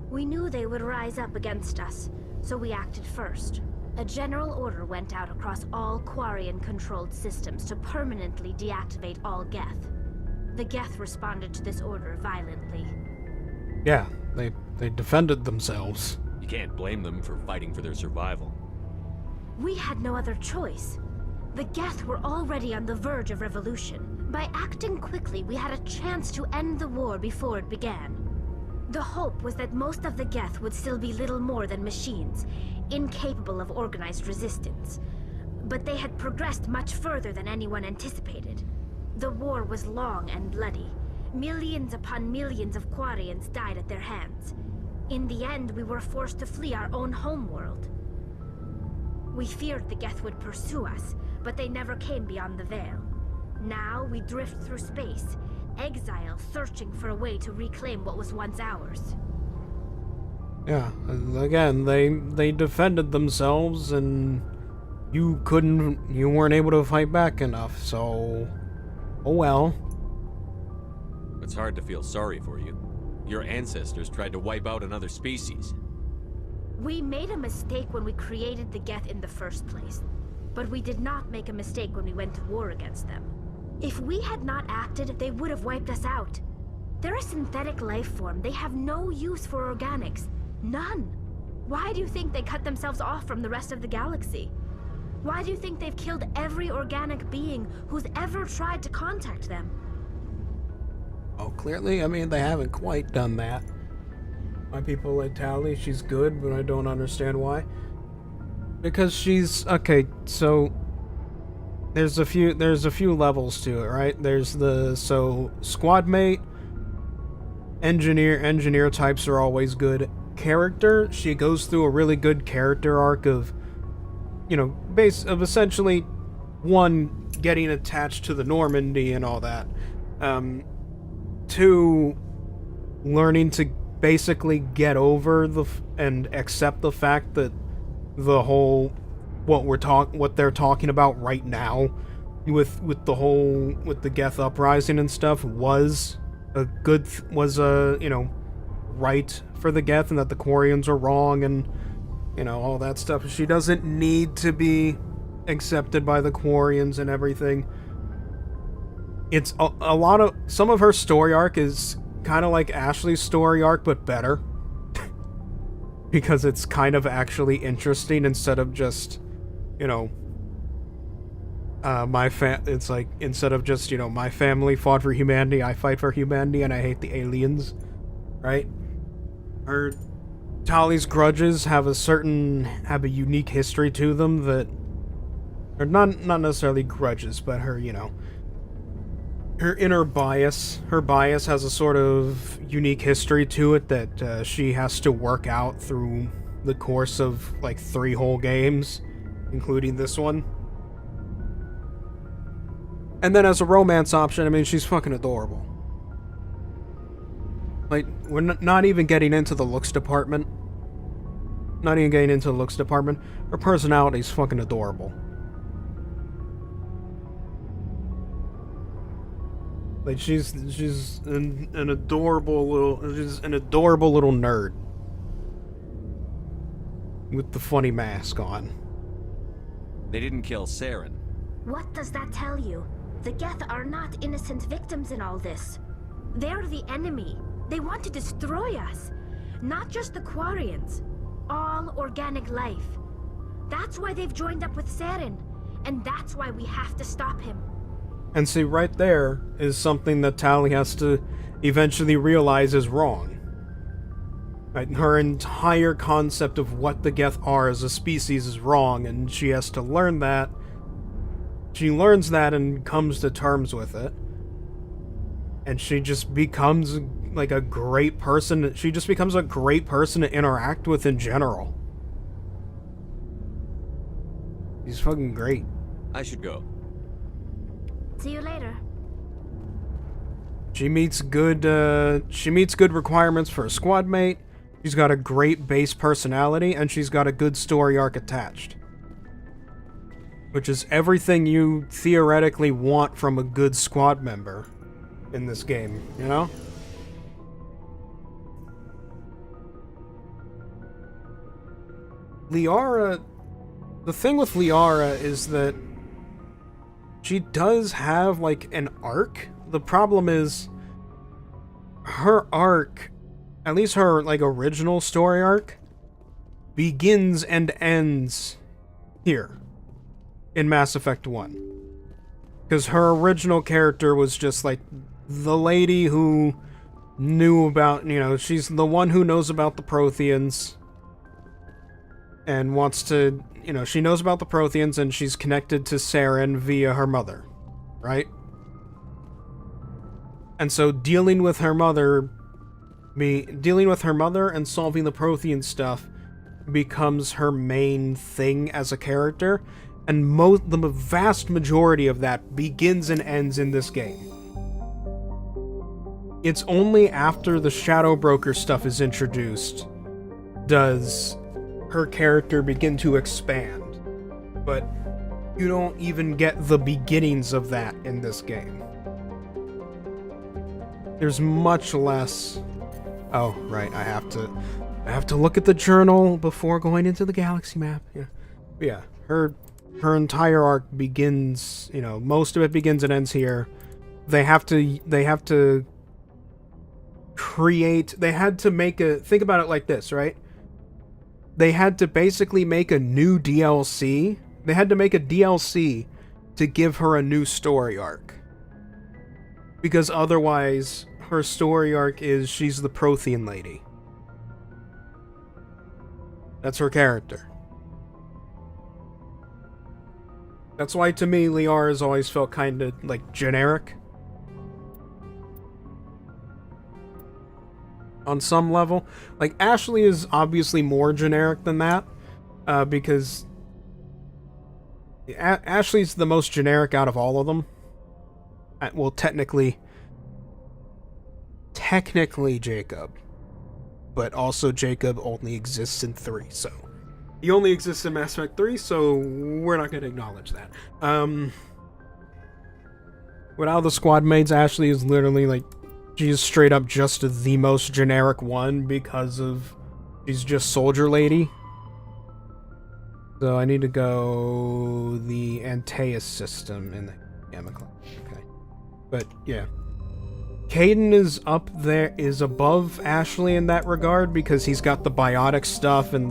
We knew they would rise up against us, so we acted first. A general order went out across all Quarian-controlled systems to permanently deactivate all Geth. The Geth responded to this order violently. Yeah, they defended themselves. You can't blame them for fighting for their survival. We had no other choice. The Geth were already on the verge of revolution. By acting quickly, we had a chance to end the war before it began. The hope was that most of the Geth would still be little more than machines, incapable of organized resistance. But they had progressed much further than anyone anticipated. The war was long and bloody. Millions upon millions of Quarians died at their hands. In the end, we were forced to flee our own homeworld. We feared the Geth would pursue us, but they never came beyond the Veil. Now we drift through space, exile, searching for a way to reclaim what was once ours. Yeah, again, they defended themselves, and you weren't able to fight back enough, so... Oh well. It's hard to feel sorry for you. Your ancestors tried to wipe out another species. We made a mistake when we created the Geth in the first place, but we did not make a mistake when we went to war against them. If we had not acted, they would have wiped us out. They're a synthetic life form. They have no use for organics. None. Why do you think they cut themselves off from the rest of the galaxy? Why do you think they've killed every organic being who's ever tried to contact them? Oh, clearly, I mean, they haven't quite done that. My people like Tali, she's good, but I don't understand why. Because she's... Okay, so... There's a few levels to it, right? There's the... So, squad mate, engineer types are always good. Character, she goes through a really good character arc of... You know, essentially, one, getting attached to the Normandy and all that. Two, learning to basically get over and accept the fact that the whole what they're talking about right now with the Geth uprising and stuff was you know, right for the Geth, and that the Quarians are wrong, and you know, all that stuff. She doesn't need to be accepted by the Quarians and everything. It's a lot of... Some of her story arc is kind of like Ashley's story arc, but better. Because it's kind of actually interesting instead of just, you know... It's like, instead of just, you know, my family fought for humanity, I fight for humanity, and I hate the aliens. Right? Tali's grudges have a unique history to them that... Or not necessarily grudges, but her, you know... Her inner bias. Her bias has a sort of unique history to it that she has to work out through the course of, like, 3 whole games, including this one. And then as a romance option, I mean, she's fucking adorable. Like, we're not even getting into the looks department. Not even getting into the looks department. Her personality's fucking adorable. Like, she's an adorable little nerd with the funny mask on. They didn't kill Saren. What does that tell you? The Geth are not innocent victims in all this. They're the enemy. They want to destroy us. Not just the Quarians. All organic life. That's why they've joined up with Saren. And that's why we have to stop him. And see, right there is something that Tali has to eventually realize is wrong. Right? Her entire concept of what the Geth are as a species is wrong, and she has to learn that. She learns that and comes to terms with it. And she just becomes like a great person. She just becomes a great person to interact with in general. He's fucking great. I should go. See you later. She meets good requirements for a squad mate. She's got a great base personality, and she's got a good story arc attached. Which is everything you theoretically want from a good squad member in this game, you know? Liara... The thing with Liara is that she does have, like, an arc. The problem is her arc, at least her, like, original story arc, begins and ends here in Mass Effect 1. Because her original character was just, like, the lady who knew about, you know, she's the one who knows about the Protheans and wants to, you know, she knows about the Protheans and she's connected to Saren via her mother, right? And so dealing with her mother and solving the Prothean stuff becomes her main thing as a character, and the vast majority of that begins and ends in this game. It's only after the Shadow Broker stuff is introduced does her character begin to expand, but you don't even get the beginnings of that in this game. There's much less... Oh, right, I have to look at the journal before going into the galaxy map. Yeah. But yeah, her entire arc begins, you know, most of it begins and ends here. They had to make a... Think about it like this, right? They had to basically make a new DLC. They had to make a DLC to give her a new story arc. Because otherwise, her story arc is she's the Prothean lady. That's her character. That's why, to me, Liara's always felt kind of, like, generic. On some level. Like, Ashley is obviously more generic than that, because Ashley's the most generic out of all of them. Well, technically Jacob, but also Jacob only exists in 3, so he only exists in Mass Effect 3, so we're not going to acknowledge that. Without the squad mates, Ashley is literally, like, she's straight up just the most generic one because of she's just Soldier Lady. So I need to go the Antaeus system in the Gamma Class. Okay. But yeah. Caden is up there, is above Ashley in that regard because he's got the biotic stuff and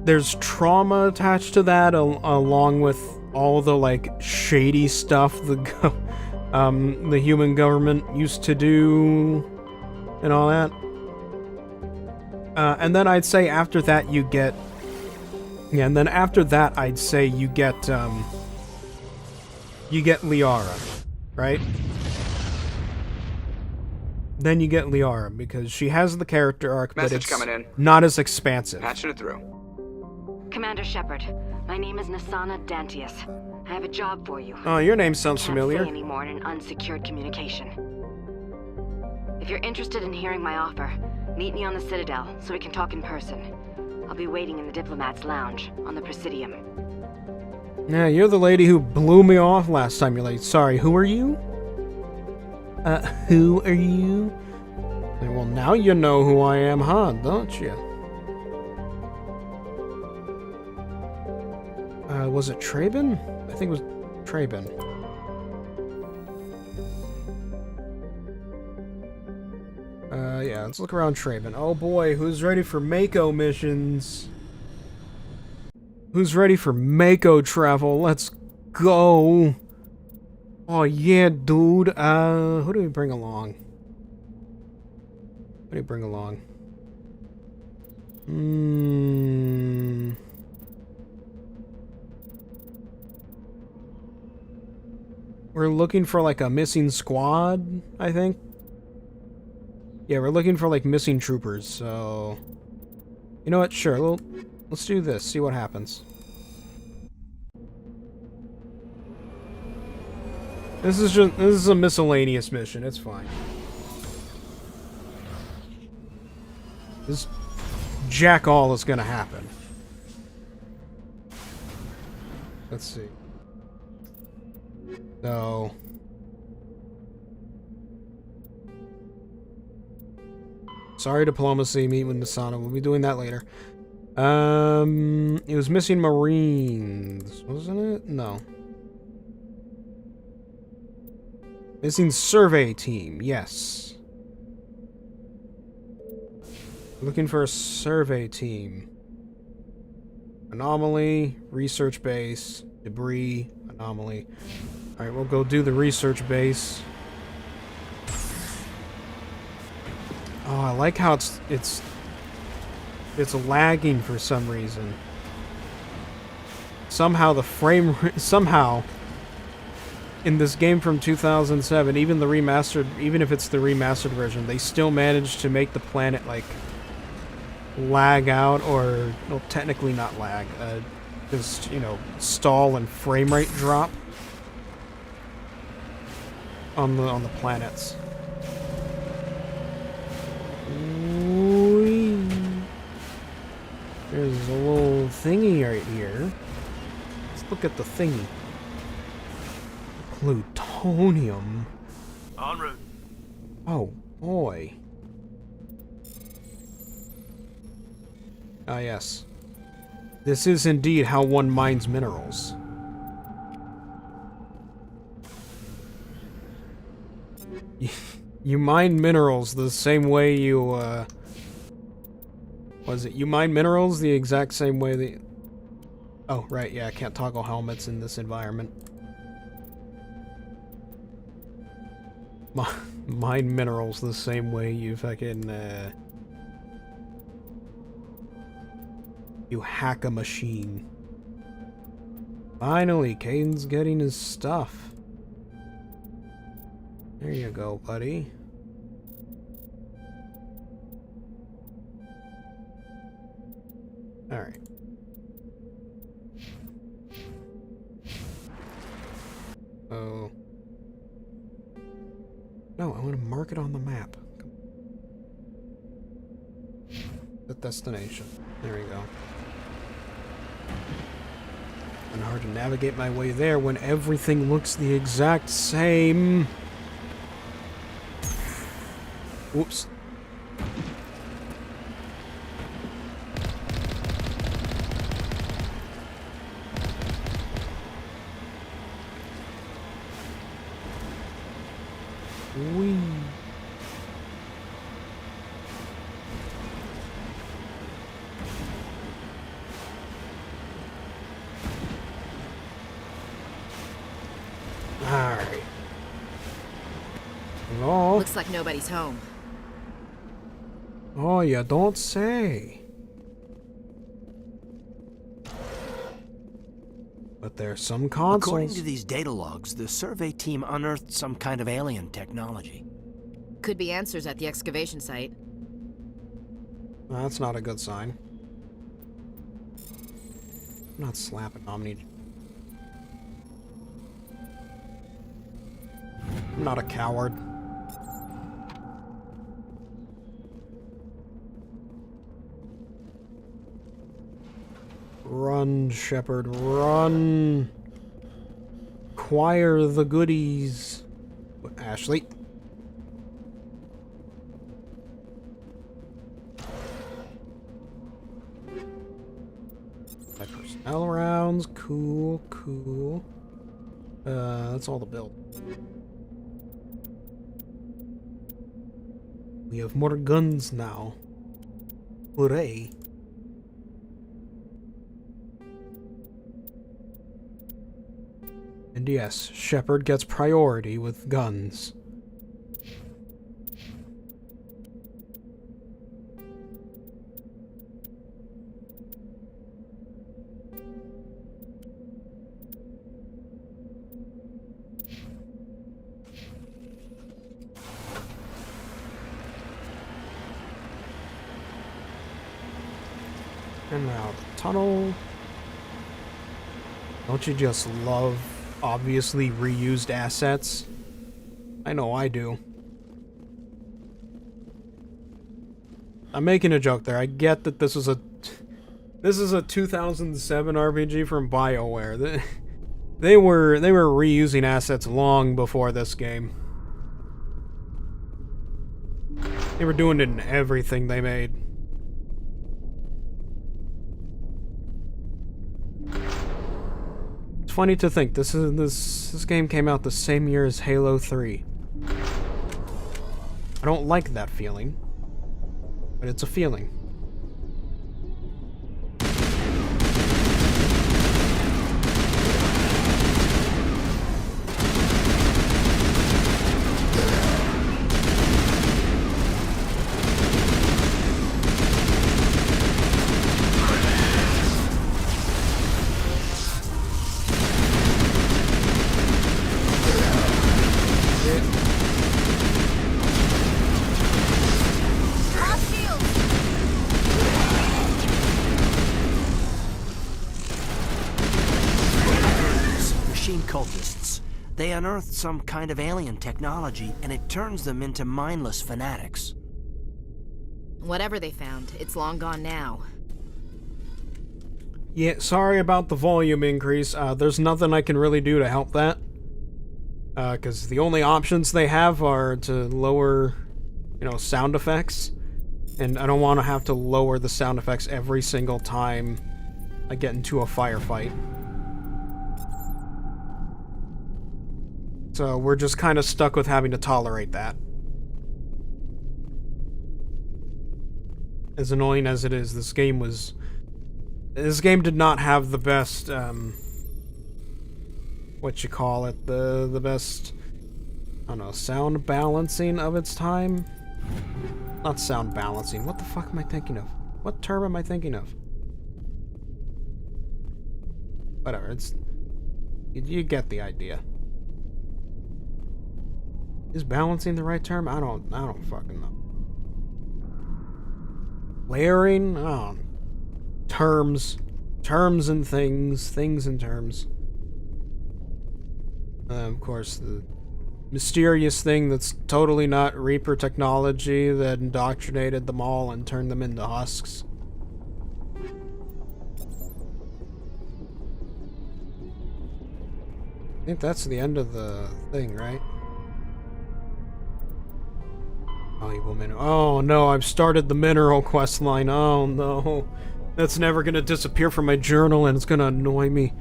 there's trauma attached to that along with all the, like, shady stuff the human government used to do and all that. And then I'd say after that you get... Yeah, and then after that I'd say you get Liara, right? Then you get Liara, because she has the character arc, but it's not as expansive. Patching it through. Commander Shepard, my name is Nasana Dantius. I have a job for you. Oh, your name sounds familiar. Can't say anymore in an unsecured communication. If you're interested in hearing my offer, meet me on the Citadel so we can talk in person. I'll be waiting in the Diplomat's Lounge on the Presidium. Yeah, you're the lady who blew me off last time. You're like, sorry, who are you? Who are you? Well, now you know who I am, huh? Don't you? Was it Traben? I think it was Traben. Yeah, let's look around Traben. Oh boy, who's ready for Mako missions? Who's ready for Mako travel? Let's go. Oh yeah, dude. Who do we bring along? What do we bring along? We're looking for like a missing squad, I think. Yeah, we're looking for like missing troopers, so... You know what? Sure, let's do this, see what happens. This is a miscellaneous mission, it's fine. This jack all is gonna happen. Let's see. So... Sorry, diplomacy, meet with Nasana. We'll be doing that later. It was missing Marines, wasn't it? No. Missing survey team, yes. Looking for a survey team. Anomaly, research base, debris, anomaly. Alright, we'll go do the research base. Oh, I like how it's lagging for some reason. Somehow in this game from 2007, even if it's the remastered version, they still managed to make the planet like lag out, or well, technically not lag, just, you know, stall and frame rate drop on the planets. There's a little thingy right here. Let's look at the thingy. Plutonium. En route. Oh boy. Ah yes. This is indeed how one mines minerals. You mine minerals the same way you, you mine minerals the exact same way that... Oh, right, yeah, I can't toggle helmets in this environment. Mine minerals the same way you fucking, you hack a machine. Finally, Caden's getting his stuff. There you go, buddy. Alright. Oh. No, I want to mark it on the map. The destination. There we go. And hard to navigate my way there when everything looks the exact same. Whoops. Whee. Alright. Oh. Looks like nobody's home. Oh, you don't say. But there's some consoles. According to these data logs, the survey team unearthed some kind of alien technology. Could be answers at the excavation site. That's not a good sign. I'm not slapping Omni. I'm not a coward. Run, Shepard, run! Acquire the goodies. Ashley. My personnel rounds, cool, cool. That's all the build. We have more guns now. Hooray. And yes, Shepard gets priority with guns. And now the tunnel. Don't you just love obviously reused assets? I know I do. I'm making a joke there. I get that this is a 2007 RPG from BioWare. They were reusing assets long before this game. They were doing it in everything they made. It's funny to think this game came out the same year as Halo 3. I don't like that feeling, but it's a feeling. Cultists. They unearthed some kind of alien technology, and it turns them into mindless fanatics. Whatever they found, it's long gone now. Yeah, sorry about the volume increase. There's nothing I can really do to help that. Because the only options they have are to lower, sound effects. And I don't want to have to lower the sound effects every single time I get into a firefight. So we're just kind of stuck with having to tolerate that. As annoying as it is, this game did not have the best, the best, I don't know, sound balancing of its time? Not sound balancing, what the fuck am I thinking of? What term am I thinking of? Whatever, you get the idea. Is balancing the right term? I don't fucking know. Layering? Oh. Terms and things and terms. Of course, the mysterious thing that's totally not Reaper technology that indoctrinated them all and turned them into husks. I think that's the end of the thing, right? Oh no, I've started the mineral quest line. Oh no. That's never gonna disappear from my journal and it's gonna annoy me.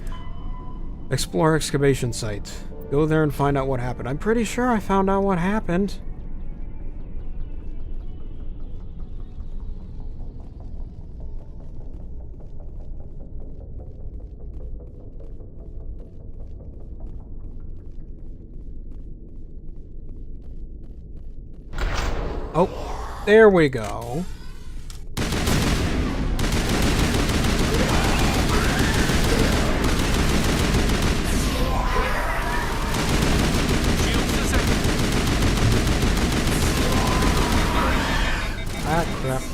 Explore excavation site. Go there and find out what happened. I'm pretty sure I found out what happened. Oh, there we go.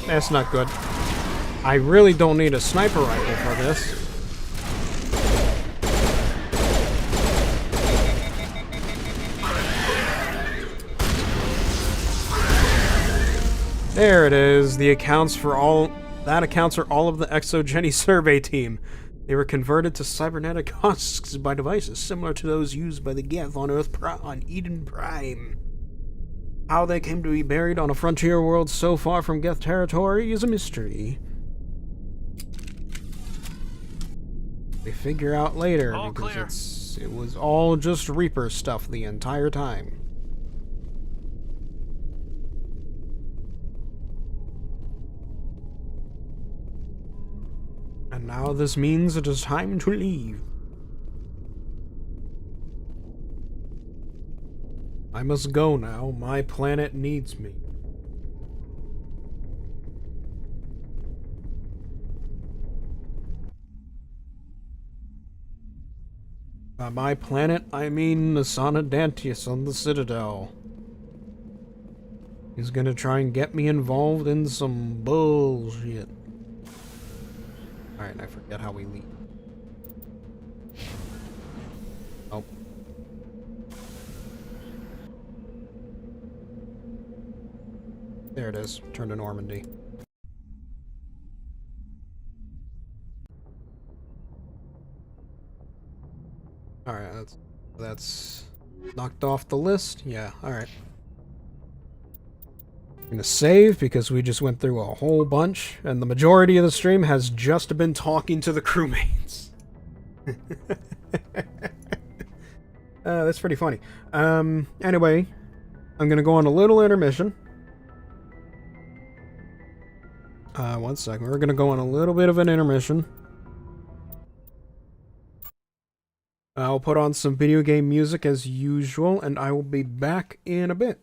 That's not good. I really don't need a sniper rifle for this. There it is. That accounts for all of the Exogeny survey team. They were converted to cybernetic husks by devices similar to those used by the Geth on on Eden Prime. How they came to be buried on a frontier world so far from Geth territory is a mystery. They figure out later because it was all just Reaper stuff the entire time. And now this means it is time to leave. I must go now. My planet needs me. By my planet, I mean Asana Dantius on the Citadel. He's gonna try and get me involved in some bullshit. Alright, I forget how we leave. Oh. There it is. Turn to Normandy. Alright, that's knocked off the list. Yeah, alright. I'm gonna save because we just went through a whole bunch, and the majority of the stream has just been talking to the crewmates. That's pretty funny. Anyway, I'm gonna go on a little intermission. One second. We're gonna go on a little bit of an intermission. I'll put on some video game music as usual, and I will be back in a bit.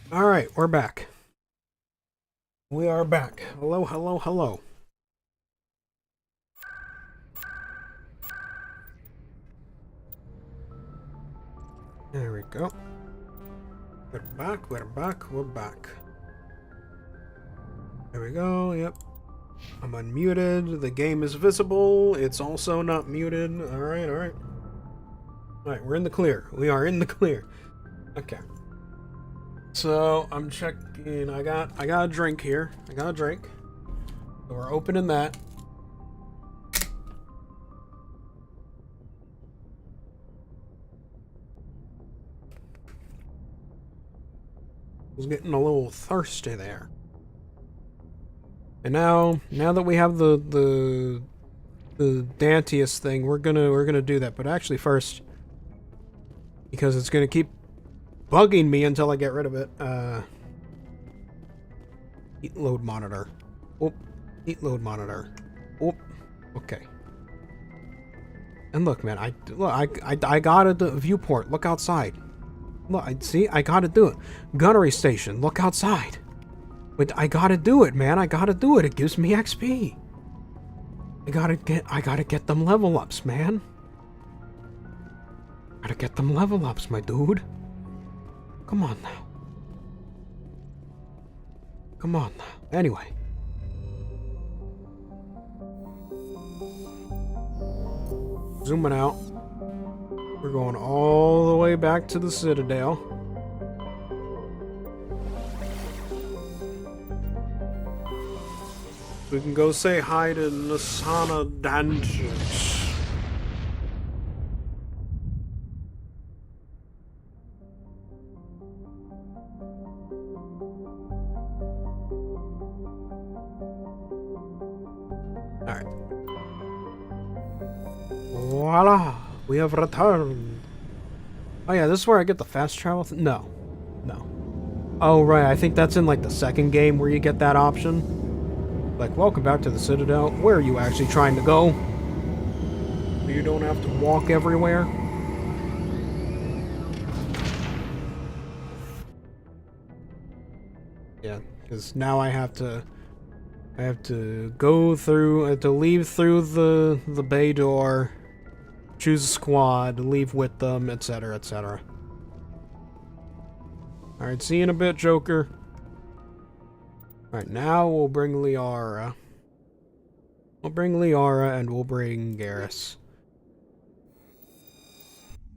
Alright, we're back. We are back. Hello, hello, hello. There we go. We're back, we're back, we're back. There we go, yep. I'm unmuted. The game is visible. It's also not muted. Alright, alright. Alright, we're in the clear. We are in the clear. Okay. So, I'm checking. I got a drink here. I got a drink. So we're opening that. I was getting a little thirsty there. And now that we have the Dantius thing, we're gonna do that. But actually first, because it's gonna keep bugging me until I get rid of it. Heat load monitor. Oh, heat load monitor. Oh, okay. And look, man, I got a viewport. Look outside. Look, I gotta do it. Gunnery station. Look outside. But I gotta do it, man. I gotta do it. It gives me XP. I gotta get them level ups, man. Gotta get them level ups, my dude. Come on now. Come on now. Anyway. Zooming out. We're going all the way back to the Citadel. We can go say hi to Nasana Danjix. Alright. Voila! We have returned. Oh yeah, this is where I get the fast travel No. No. Oh right, I think that's in like the second game where you get that option. Like, welcome back to the Citadel. Where are you actually trying to go? You don't have to walk everywhere. Yeah, because now I have to go through, I have to leave through the bay door, choose a squad, leave with them, etc., etc. Alright, see you in a bit, Joker. Alright, now we'll bring Liara. We'll bring Liara and we'll bring Garrus.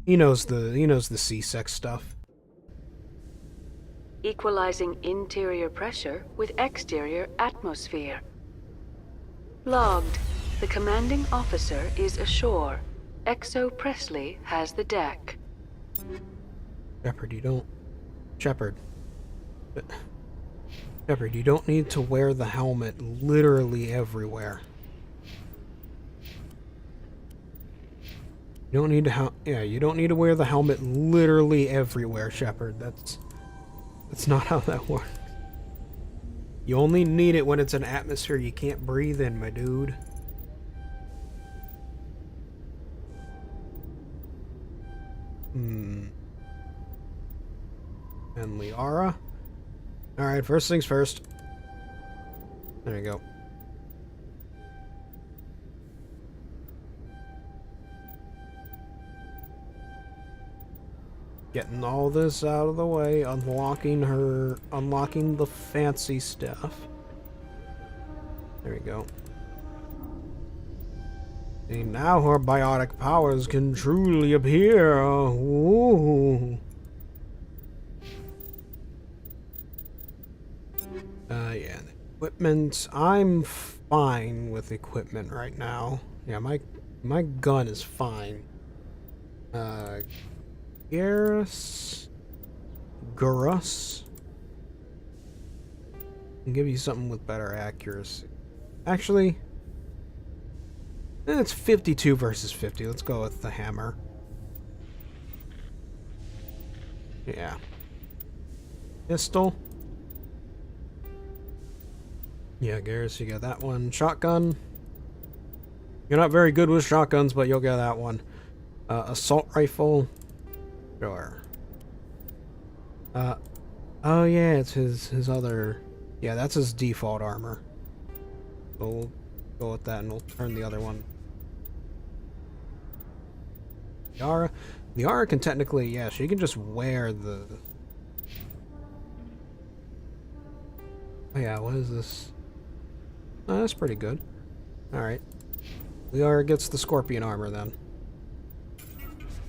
He knows the C-sex stuff. Equalizing interior pressure with exterior atmosphere. Logged. The commanding officer is ashore. Exo Presley has the deck. Shepard, you don't... Shepard, you don't need to wear the helmet literally everywhere. You don't need to you don't need to wear the helmet literally everywhere, Shepard. That's not how that works. You only need it when it's an atmosphere you can't breathe in, my dude. And Liara? Alright, first things first. There you go. Getting all this out of the way, unlocking the fancy stuff. There we go. See, now her biotic powers can truly appear. Ooh. Yeah, equipment. I'm fine with equipment right now. Yeah, my gun is fine. Garrus. I'll give you something with better accuracy. Actually, it's 52 versus 50. Let's go with the hammer. Yeah. Pistol. Yeah, Garrus, you got that one. Shotgun. You're not very good with shotguns, but you'll get that one. Assault rifle. Sure. Oh yeah, it's his other... Yeah, that's his default armor. So we'll go with that and we'll turn the other one. Liara can technically, yeah, she can just wear the... Oh yeah, what is this? Oh, that's pretty good. Alright. Liara gets the scorpion armor then.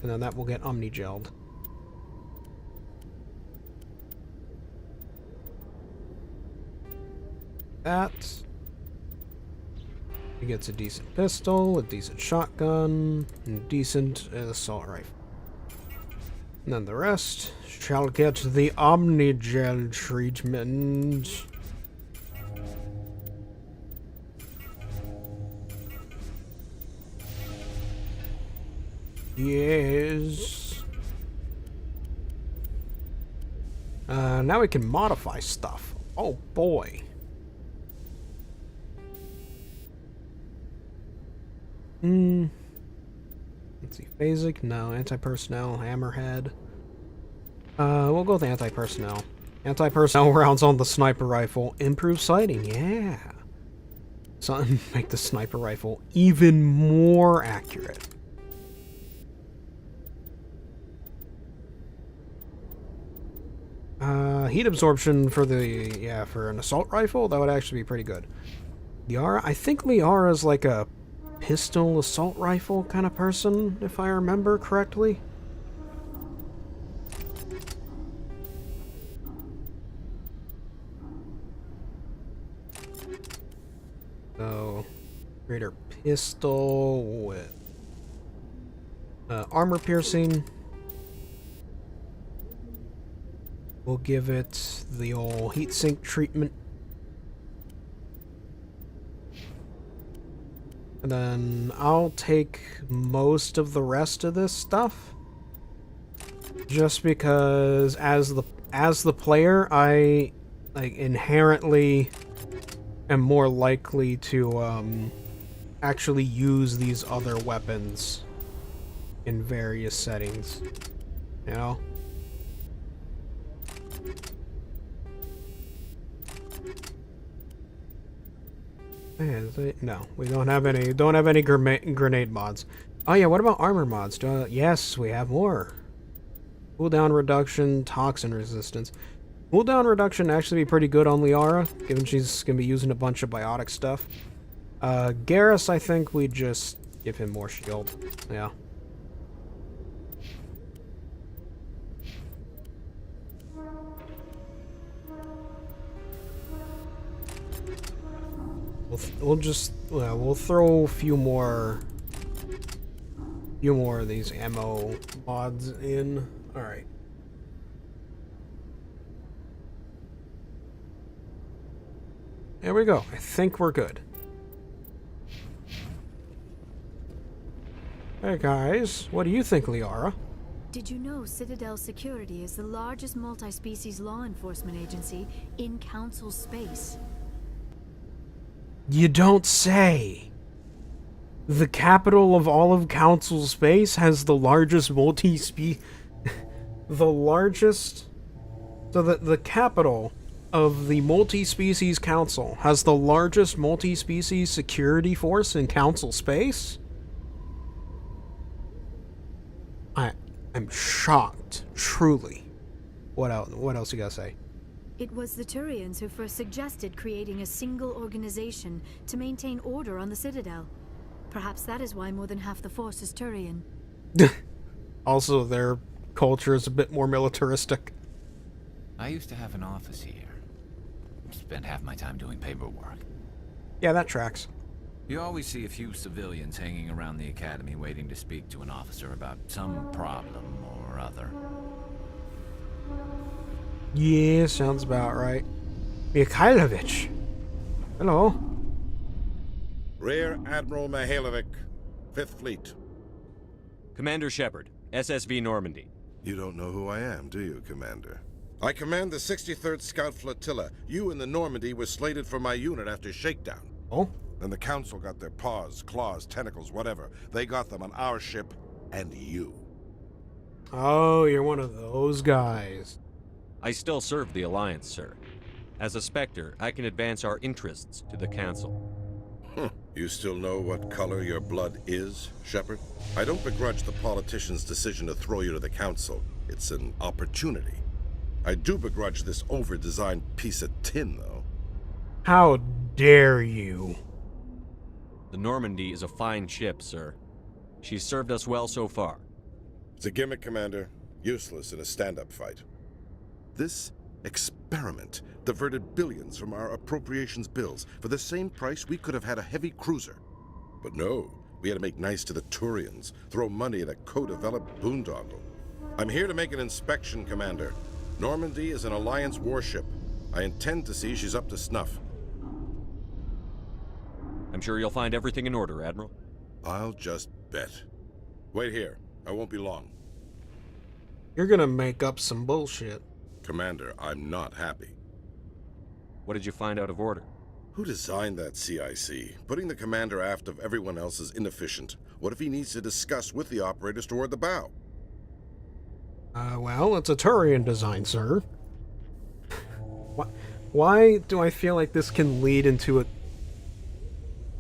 And then that will get omni-gelled. That. He gets a decent pistol, a decent shotgun, and a decent assault rifle. And then the rest shall get the omni-gel treatment. Yes. Now we can modify stuff. Oh boy. Let's see. Phasic? No. Anti-personnel. Hammerhead. We'll go with anti-personnel. Anti-personnel rounds on the sniper rifle. Improved sighting. Yeah. Something make the sniper rifle even more accurate. Heat absorption for the, yeah, for an assault rifle, that would actually be pretty good. Liara, I think Liara's like a pistol assault rifle kind of person, if I remember correctly. So, greater pistol with armor piercing. We'll give it the old heatsink treatment. And then I'll take most of the rest of this stuff. Just because as the player, I like inherently am more likely to actually use these other weapons in various settings. You know? No, we don't have any. Don't have any grenade mods. Oh yeah, what about armor mods? Yes, we have more. Cooldown reduction, toxin resistance. Cooldown reduction actually be pretty good on Liara, given she's gonna be using a bunch of biotic stuff. Garrus, I think we just give him more shield. Yeah. We'll throw a few more of these ammo mods in. All right. There we go. I think we're good. Hey guys, what do you think, Liara? Did you know Citadel Security is the largest multi-species law enforcement agency in Council space? You don't say. The capital of all of Council space has the largest the largest... So the capital of the multi-species council has the largest multi-species security force in Council space? I'm shocked, truly. What else you gotta say? It was the Turians who first suggested creating a single organization to maintain order on the Citadel. Perhaps that is why more than half the force is Turian. Also, their culture is a bit more militaristic. I used to have an office here. Spent half my time doing paperwork. Yeah, that tracks. You always see a few civilians hanging around the academy waiting to speak to an officer about some problem or other. Yeah, sounds about right. Mikhailovich. Hello. Rear Admiral Mihailovic, 5th Fleet. Commander Shepard, SSV Normandy. You don't know who I am, do you, Commander? I command the 63rd Scout Flotilla. You and the Normandy were slated for my unit after shakedown. Oh? Then the Council got their paws, claws, tentacles, whatever. They got them on our ship and you. Oh, you're one of those guys. I still serve the Alliance, sir. As a Spectre, I can advance our interests to the Council. You still know what color your blood is, Shepard? I don't begrudge the politician's decision to throw you to the Council. It's an opportunity. I do begrudge this over-designed piece of tin, though. How dare you? The Normandy is a fine ship, sir. She's served us well so far. It's a gimmick, Commander. Useless in a stand-up fight. This experiment diverted billions from our appropriations bills. For the same price, we could have had a heavy cruiser. But no, we had to make nice to the Turians, throw money at a co-developed boondoggle. I'm here to make an inspection, Commander. Normandy is an Alliance warship. I intend to see she's up to snuff. I'm sure you'll find everything in order, Admiral. I'll just bet. Wait here. I won't be long. You're gonna make up some bullshit. Commander, I'm not happy. What did you find out of order? Who designed that CIC? Putting the commander aft of everyone else is inefficient. What if he needs to discuss with the operators toward the bow? Well, it's a Turian design, sir. Why do I feel like this can lead into a...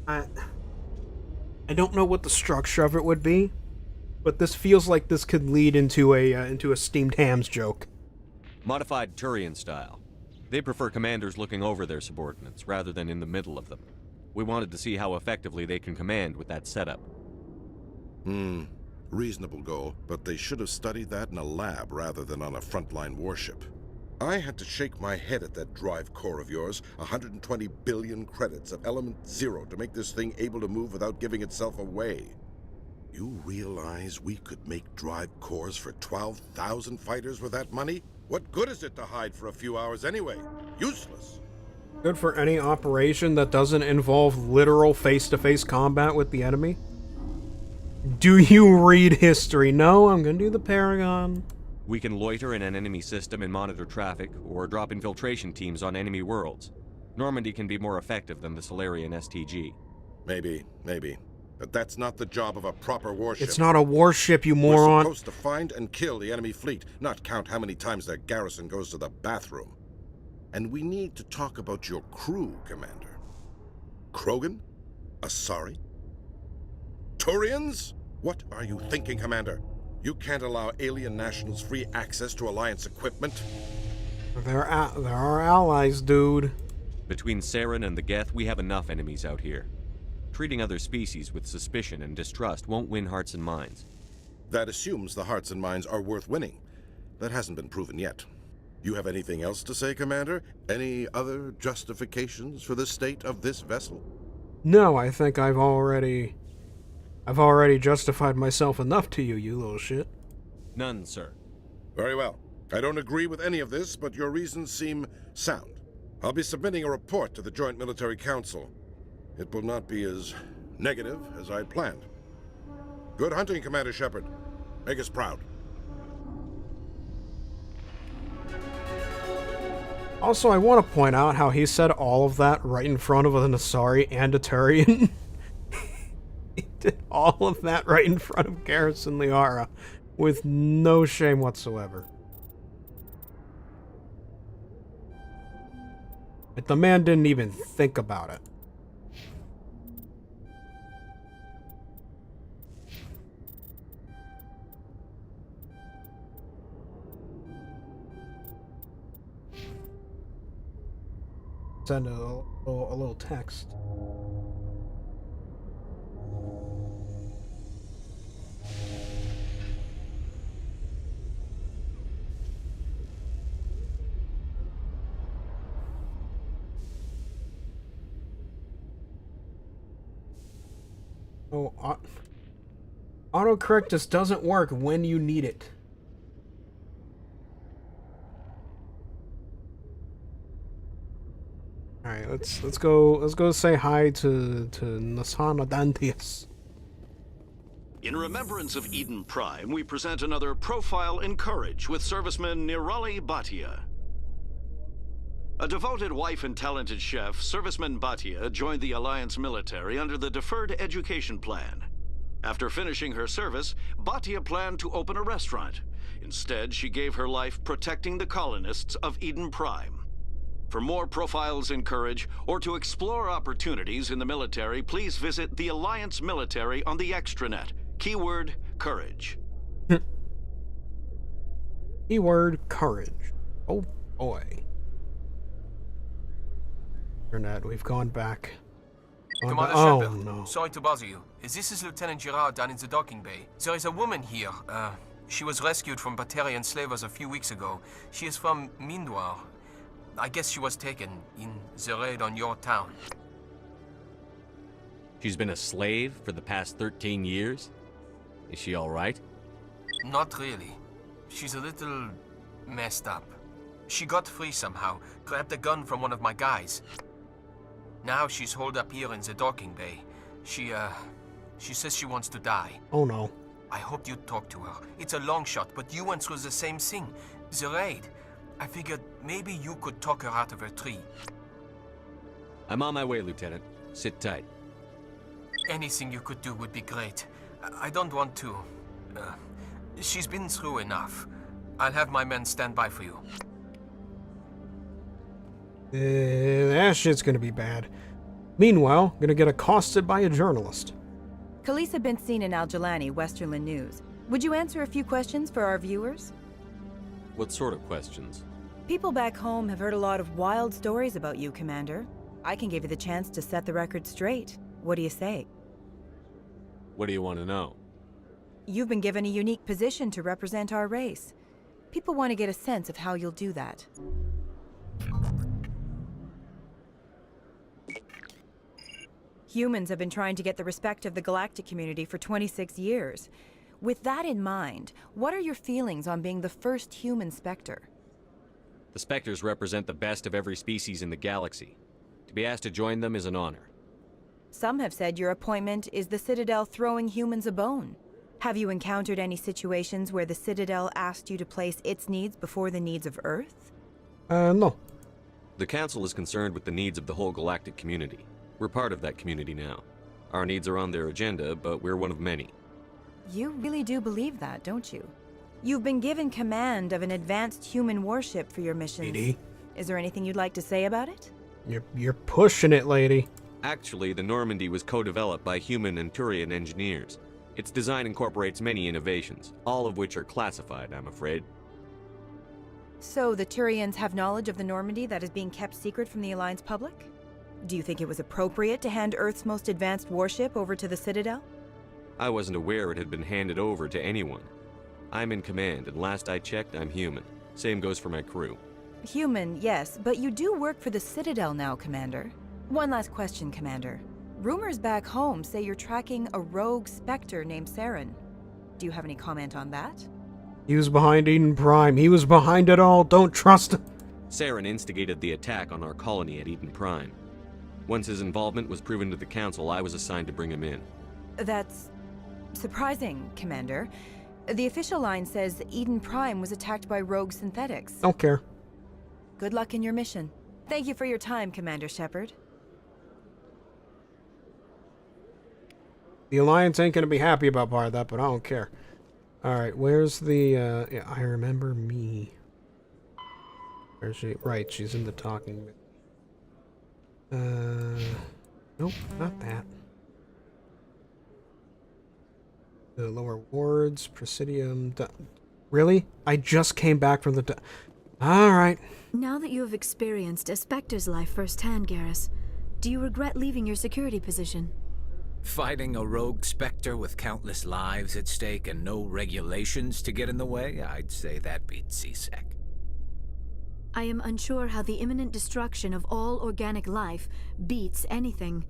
I don't know what the structure of it would be, but this feels like this could lead into a steamed hams joke. Modified Turian style. They prefer commanders looking over their subordinates, rather than in the middle of them. We wanted to see how effectively they can command with that setup. Reasonable goal, but they should have studied that in a lab rather than on a frontline warship. I had to shake my head at that drive core of yours. 120 billion credits of element 0 to make this thing able to move without giving itself away. You realize we could make drive cores for 12,000 fighters with that money? What good is it to hide for a few hours anyway? Useless. Good for any operation that doesn't involve literal face-to-face combat with the enemy? Do you read history? No, I'm gonna do the Paragon. We can loiter in an enemy system and monitor traffic, or drop infiltration teams on enemy worlds. Normandy can be more effective than the Solarian STG. Maybe. But that's not the job of a proper warship. It's not a warship, you moron. We're supposed to find and kill the enemy fleet, not count how many times their garrison goes to the bathroom. And we need to talk about your crew, Commander. Krogan? Asari? Turians? What are you thinking, Commander? You can't allow alien nationals free access to Alliance equipment? They're our allies, dude. Between Saren and the Geth, we have enough enemies out here. Treating other species with suspicion and distrust won't win hearts and minds. That assumes the hearts and minds are worth winning. That hasn't been proven yet. You have anything else to say, Commander? Any other justifications for the state of this vessel? No, I think I've already justified myself enough to you, you little shit. None, sir. Very well. I don't agree with any of this, but your reasons seem sound. I'll be submitting a report to the Joint Military Council. It will not be as negative as I'd planned. Good hunting, Commander Shepard. Make us proud. Also, I want to point out how he said all of that right in front of an Asari and a Turian. He did all of that right in front of Garrison Liara, with no shame whatsoever. But the man didn't even think about it. Send a little text. Oh, autocorrect just doesn't work when you need it. All right, let's go say hi to Nasana Dantius. In remembrance of Eden Prime, we present another Profile in Courage with serviceman Nirali Bhatia. A devoted wife and talented chef, serviceman Bhatia joined the Alliance military under the Deferred Education Plan. After finishing her service, Bhatia planned to open a restaurant. Instead, she gave her life protecting the colonists of Eden Prime. For more profiles in courage, or to explore opportunities in the military, please visit the Alliance Military on the extranet. Keyword, courage. Keyword, courage. Oh boy. Internet, we've gone back. Commander Oh Shepard, no. sorry to bother you. This is Lieutenant Girard down in the docking bay. There is a woman here. She was rescued from Batarian slavers a few weeks ago. She is from Mindoir. I guess she was taken in the raid on your town. She's been a slave for the past 13 years? Is she alright? Not really. She's a little messed up. She got free somehow, grabbed a gun from one of my guys. Now she's holed up here in the docking bay. She says she wants to die. Oh no. I hoped you'd talk to her. It's a long shot, but you went through the same thing. The raid. I figured maybe you could talk her out of her tree. I'm on my way, Lieutenant. Sit tight. Anything you could do would be great. I don't want to... she's been through enough. I'll have my men stand by for you. That shit's gonna be bad. Meanwhile, gonna get accosted by a journalist. Khaleesa been seen in Al-Jalani, Westerland News. Would you answer a few questions for our viewers? What sort of questions? People back home have heard a lot of wild stories about you, Commander. I can give you the chance to set the record straight. What do you say? What do you want to know? You've been given a unique position to represent our race. People want to get a sense of how you'll do that. Humans have been trying to get the respect of the galactic community for 26 years. With that in mind, what are your feelings on being the first human Spectre? The Spectres represent the best of every species in the galaxy. To be asked to join them is an honor. Some have said your appointment is the Citadel throwing humans a bone. Have you encountered any situations where the Citadel asked you to place its needs before the needs of Earth? No. The Council is concerned with the needs of the whole galactic community. We're part of that community now. Our needs are on their agenda, but we're one of many. You really do believe that, don't you? You've been given command of an advanced human warship for your missions. Lady. Is there anything you'd like to say about it? You're pushing it, lady. Actually, the Normandy was co-developed by human and Turian engineers. Its design incorporates many innovations, all of which are classified, I'm afraid. So the Turians have knowledge of the Normandy that is being kept secret from the Alliance public? Do you think it was appropriate to hand Earth's most advanced warship over to the Citadel? I wasn't aware it had been handed over to anyone. I'm in command, and last I checked, I'm human. Same goes for my crew. Human, yes, but you do work for the Citadel now, Commander. One last question, Commander. Rumors back home say you're tracking a rogue Spectre named Saren. Do you have any comment on that? He was behind Eden Prime. He was behind it all. Don't trust him. Saren instigated the attack on our colony at Eden Prime. Once his involvement was proven to the Council, I was assigned to bring him in. That's surprising, Commander. The official line says Eden Prime was attacked by rogue synthetics. Don't care. Good luck in your mission. Thank you for your time, Commander Shepard. The Alliance ain't gonna be happy about part of that, but I don't care. Alright, where's the, yeah, I remember me. Where's she? Right, she's in the talking. Nope, not that. The lower wards, Presidium. Really? I just came back from the. Alright. Now that you have experienced a Spectre's life firsthand, Garrus, do you regret leaving your security position? Fighting a rogue Spectre with countless lives at stake and no regulations to get in the way? I'd say that beats CSEC. I am unsure how the imminent destruction of all organic life beats anything,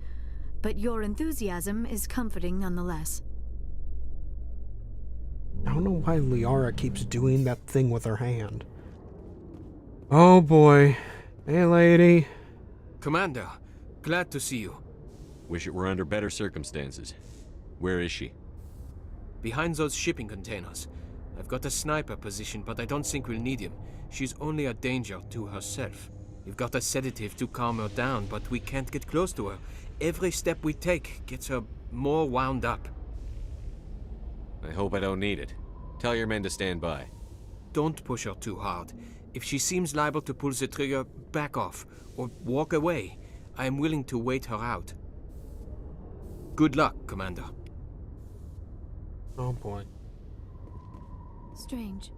but your enthusiasm is comforting nonetheless. I don't know why Liara keeps doing that thing with her hand. Oh boy. Hey, lady. Commander, glad to see you. Wish it were under better circumstances. Where is she? Behind those shipping containers. I've got a sniper position, but I don't think we'll need him. She's only a danger to herself. We've got a sedative to calm her down, but we can't get close to her. Every step we take gets her more wound up. I hope I don't need it. Tell your men to stand by. don't push her too hard. If she seems liable to pull the trigger, back off, or walk away. I am willing to wait her out. Good luck, Commander. Oh boy. Strange.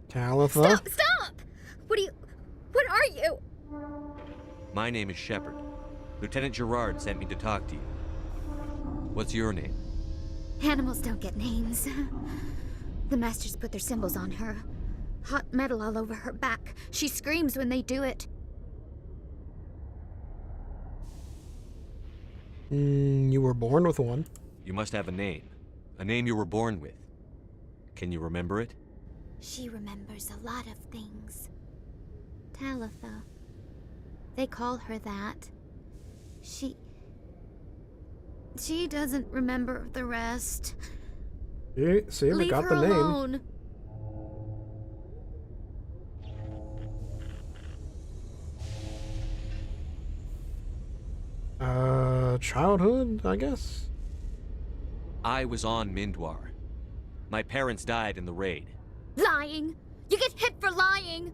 Talitha? Stop! What are you? My name is Shepard. Lieutenant Gerard sent me to talk to you. What's your name? Animals don't get names. The Masters put their symbols on her. Hot metal all over her back. She screams when they do it. You were born with one. You must have a name. A name you were born with. Can you remember it? She remembers a lot of things. Talitha. They call her that. She doesn't remember the rest. See, we got the name. Alone. Childhood, I guess? I was on Mindwar. My parents died in the raid. Lying! You get hit for lying!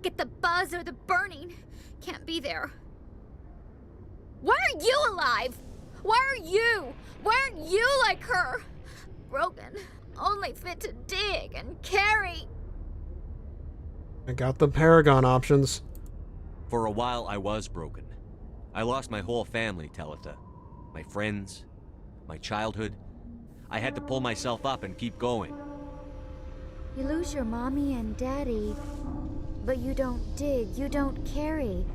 Get the buzz or the burning. Can't be there. Why are you alive? Why are you? Why aren't you like her? Broken. Only fit to dig and carry. I got the Paragon options. For a while, I was broken. I lost my whole family, Talitha. My friends, my childhood. I had to pull myself up and keep going. You lose your mommy and daddy, but you don't dig, you don't carry.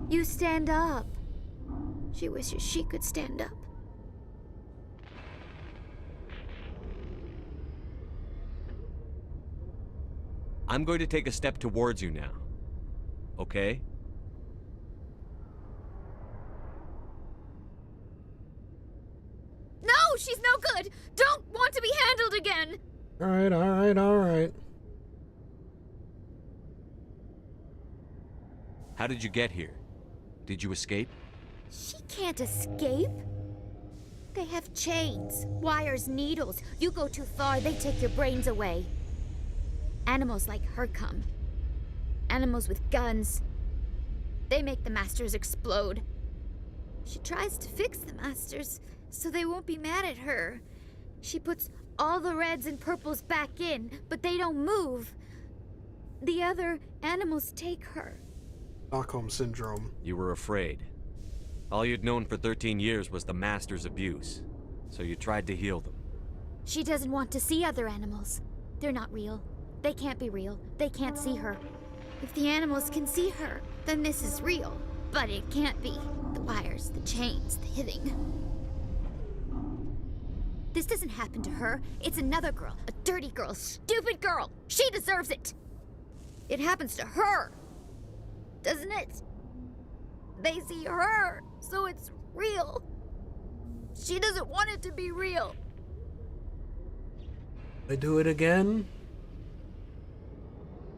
You stand up. She wishes she could stand up. I'm going to take a step towards you now. Okay? No, she's no good! Don't want to be handled again! Alright. How did you get here? Did you escape? She can't escape. They have chains, wires, needles. You go too far, they take your brains away. Animals like her come. Animals with guns. They make the Masters explode. She tries to fix the Masters so they won't be mad at her. She puts all the reds and purples back in, but they don't move. The other animals take her. Stockholm Syndrome. You were afraid. All you'd known for 13 years was the Master's abuse, so you tried to heal them. She doesn't want to see other animals. They're not real. They can't be real. They can't see her. If the animals can see her, then this is real. But it can't be. The wires, the chains, the hitting. This doesn't happen to her. It's another girl. A dirty girl. A stupid girl. She deserves it. It happens to her. Doesn't it? They see her, so it's real. She doesn't want it to be real. I do it again?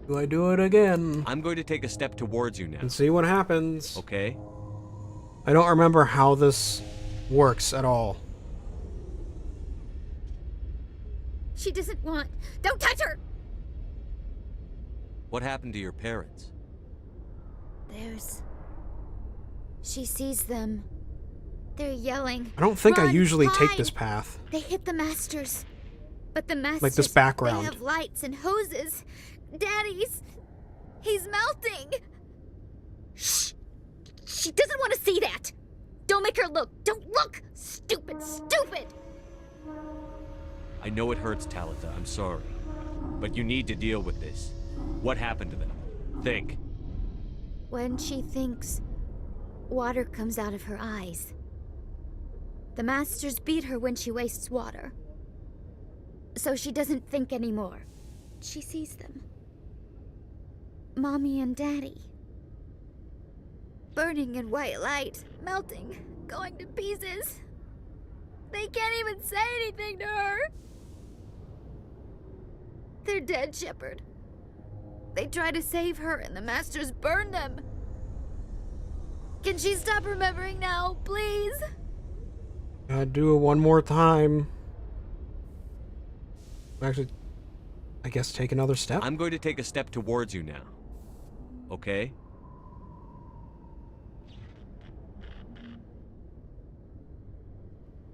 Do I do it again? I'm going to take a step towards you now. And see what happens. Okay? I don't remember how this works at all. She doesn't want... Don't touch her! What happened to your parents? She sees them. They're yelling. I don't think I "Run, usually take hide!" this path. They hit the Masters. But the Masters... Like this background. They have lights and hoses. Daddy's... He's melting. Shh! She doesn't want to see that. Don't make her look. Don't look! Stupid! I know it hurts, Talitha. I'm sorry. But you need to deal with this. What happened to them? Think. When she thinks, water comes out of her eyes. The Masters beat her when she wastes water. So she doesn't think anymore. She sees them. Mommy and Daddy. Burning in white light, melting, going to pieces. They can't even say anything to her. They're dead, Shepard. They try to save her and the Masters burn them. Can she stop remembering now, please? Gotta do it one more time. Actually, I guess take another step? I'm going to take a step towards you now. Okay?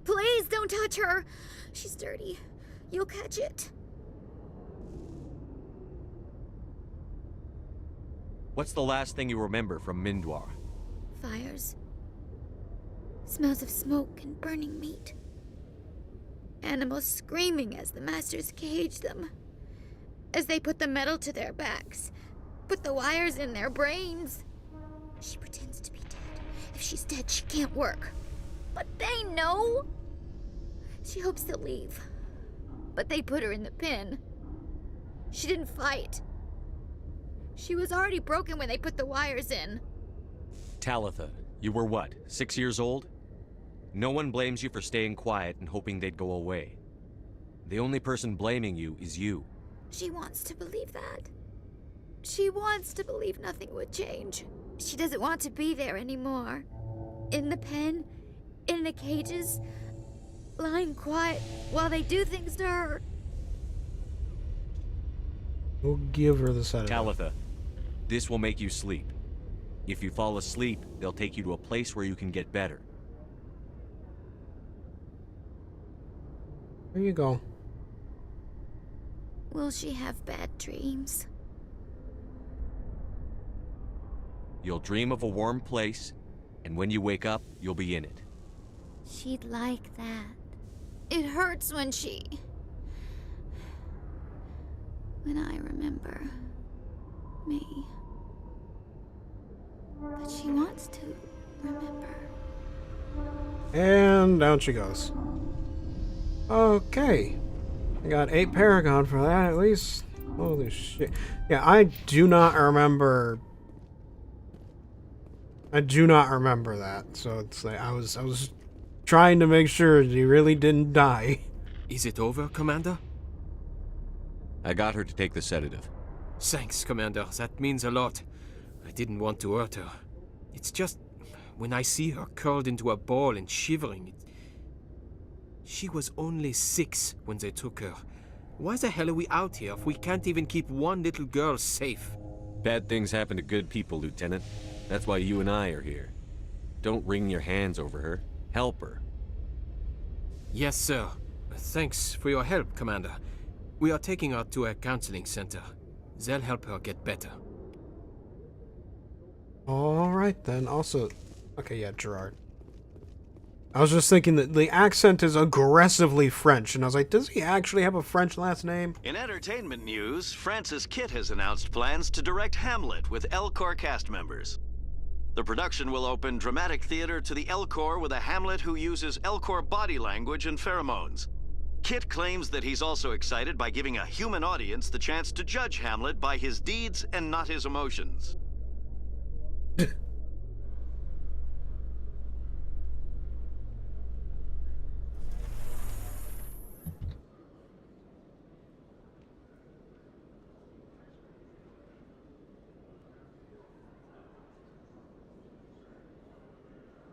Please don't touch her. She's dirty. You'll catch it. What's the last thing you remember from Mindwar? Fires. Smells of smoke and burning meat. Animals screaming as the masters cage them. As they put the metal to their backs. Put the wires in their brains. She pretends to be dead. If she's dead, she can't work. But they know. She hopes to leave. But they put her in the pen. She didn't fight. She was already broken when they put the wires in. Talitha, you were what, 6 years old? No one blames you for staying quiet and hoping they'd go away. The only person blaming you is you. She wants to believe that. She wants to believe nothing would change. She doesn't want to be there anymore. In the pen, in the cages, lying quiet while they do things to her. We'll give her the sedative. Talitha, this will make you sleep. If you fall asleep, they'll take you to a place where you can get better. There you go. Will she have bad dreams? You'll dream of a warm place, and when you wake up, you'll be in it. She'd like that. It hurts when I remember me. But she wants to remember. And down she goes. Okay. I got 8 Paragon for that at least. Holy shit. Yeah, I do not remember that. So it's like I was trying to make sure she really didn't die. Is it over, Commander? I got her to take the sedative. Thanks, Commander. That means a lot. I didn't want to hurt her. It's just, when I see her curled into a ball and shivering, she was only 6 when they took her. Why the hell are we out here if we can't even keep one little girl safe? Bad things happen to good people, Lieutenant. That's why you and I are here. Don't wring your hands over her. Help her. Yes, sir. Thanks for your help, Commander. We are taking her to a counseling center. They'll help her get better. Alright then. Also, okay, yeah, Gerard. I was just thinking that the accent is aggressively French, and I was like, does he actually have a French last name? In entertainment news, Francis Kitt has announced plans to direct Hamlet with El Corps cast members. The production will open dramatic theater to the El Corps with a Hamlet who uses El Corps body language and pheromones. Kitt claims that he's also excited by giving a human audience the chance to judge Hamlet by his deeds and not his emotions.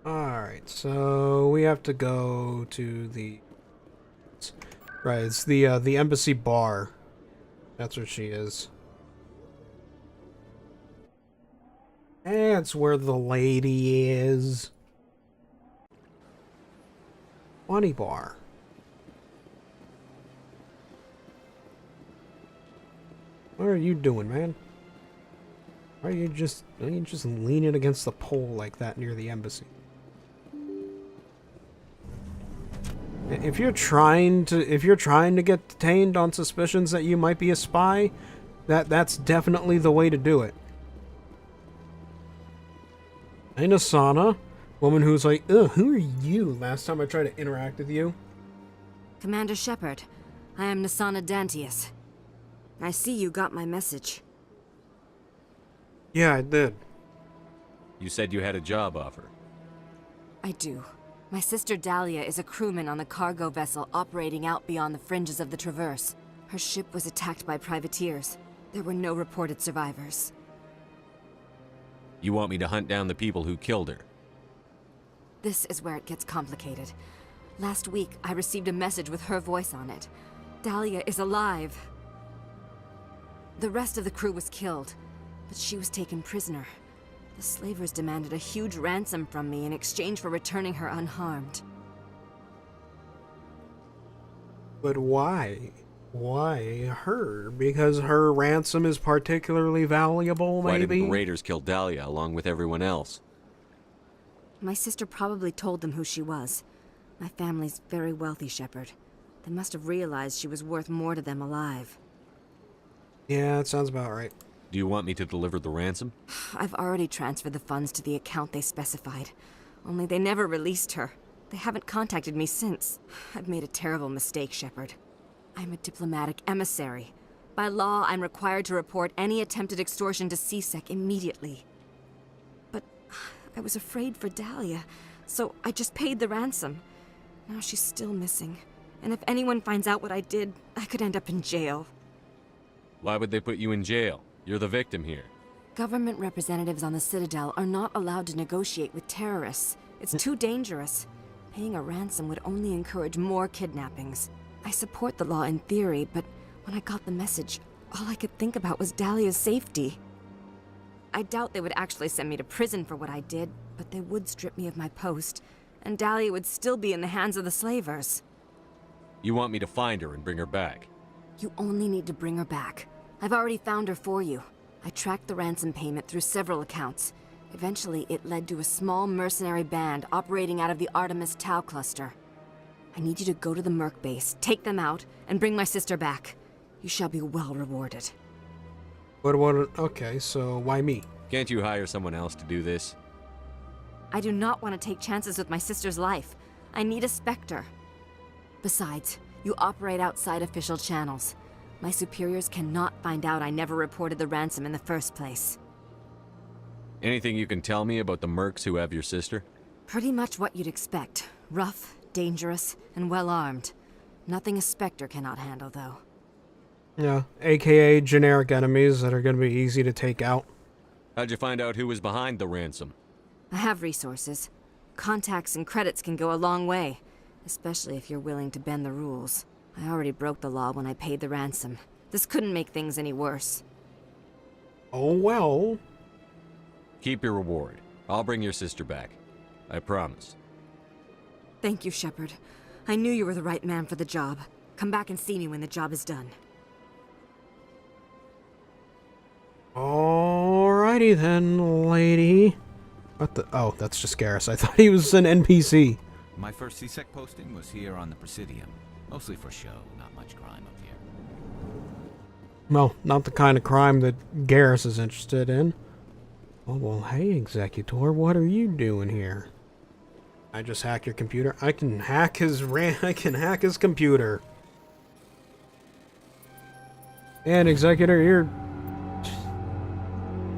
Alright, so we have to go to the... Right, it's the embassy bar. That's where she is. That's where the lady is. Funny bar. What are you doing, man? Why are you just leaning against the pole like that near the embassy? If you're trying to get detained on suspicions that you might be a spy, that's definitely the way to do it. Hey, Nasana, woman who's like, ugh, who are you? Last time I tried to interact with you. Commander Shepard, I am Nasana Dantius. I see you got my message. Yeah, I did. You said you had a job offer. I do. My sister Dahlia is a crewman on the cargo vessel operating out beyond the fringes of the Traverse. Her ship was attacked by privateers. There were no reported survivors. You want me to hunt down the people who killed her? This is where it gets complicated. Last week, I received a message with her voice on it. Dahlia is alive. The rest of the crew was killed, but she was taken prisoner. The slavers demanded a huge ransom from me in exchange for returning her unharmed. But why? Why her? Because her ransom is particularly valuable, Why maybe? didn't the raiders kill Dahlia along with everyone else? My sister probably told them who she was. My family's very wealthy, Shepard. They must have realized she was worth more to them alive. Yeah, that sounds about right. Do you want me to deliver the ransom? I've already transferred the funds to the account they specified. Only they never released her. They haven't contacted me since. I've made a terrible mistake, Shepard. I'm a diplomatic emissary. By law, I'm required to report any attempted extortion to CSEC immediately. But I was afraid for Dahlia, so I just paid the ransom. Now she's still missing. And if anyone finds out what I did, I could end up in jail. Why would they put you in jail? You're the victim here. Government representatives on the Citadel are not allowed to negotiate with terrorists. It's too dangerous. Paying a ransom would only encourage more kidnappings. I support the law in theory, but when I got the message, all I could think about was Dahlia's safety. I doubt they would actually send me to prison for what I did, but they would strip me of my post, and Dahlia would still be in the hands of the slavers. You want me to find her and bring her back? You only need to bring her back. I've already found her for you. I tracked the ransom payment through several accounts. Eventually, it led to a small mercenary band operating out of the Artemis Tau cluster. I need you to go to the Merc base, take them out, and bring my sister back. You shall be well rewarded. What? Okay, so why me? Can't you hire someone else to do this? I do not want to take chances with my sister's life. I need a Spectre. Besides, you operate outside official channels. My superiors cannot find out I never reported the ransom in the first place. Anything you can tell me about the mercs who have your sister? Pretty much what you'd expect. Rough, dangerous, and well-armed. Nothing a Spectre cannot handle, though. Yeah, aka generic enemies that are going to be easy to take out. How'd you find out who was behind the ransom? I have resources. Contacts and credits can go a long way, especially if you're willing to bend the rules. I already broke the law when I paid the ransom. This couldn't make things any worse. Oh well. Keep your reward. I'll bring your sister back. I promise. Thank you, Shepard. I knew you were the right man for the job. Come back and see me when the job is done. Alrighty then, lady. What the? Oh, that's just Garrus. I thought he was an NPC. My first CSEC posting was here on the Presidium. Mostly for show, not much crime up here. No, not the kind of crime that Garrus is interested in. Oh, well, hey, Executor, what are you doing here? I just hack your computer? I can hack his I can hack his computer. And Executor, you're...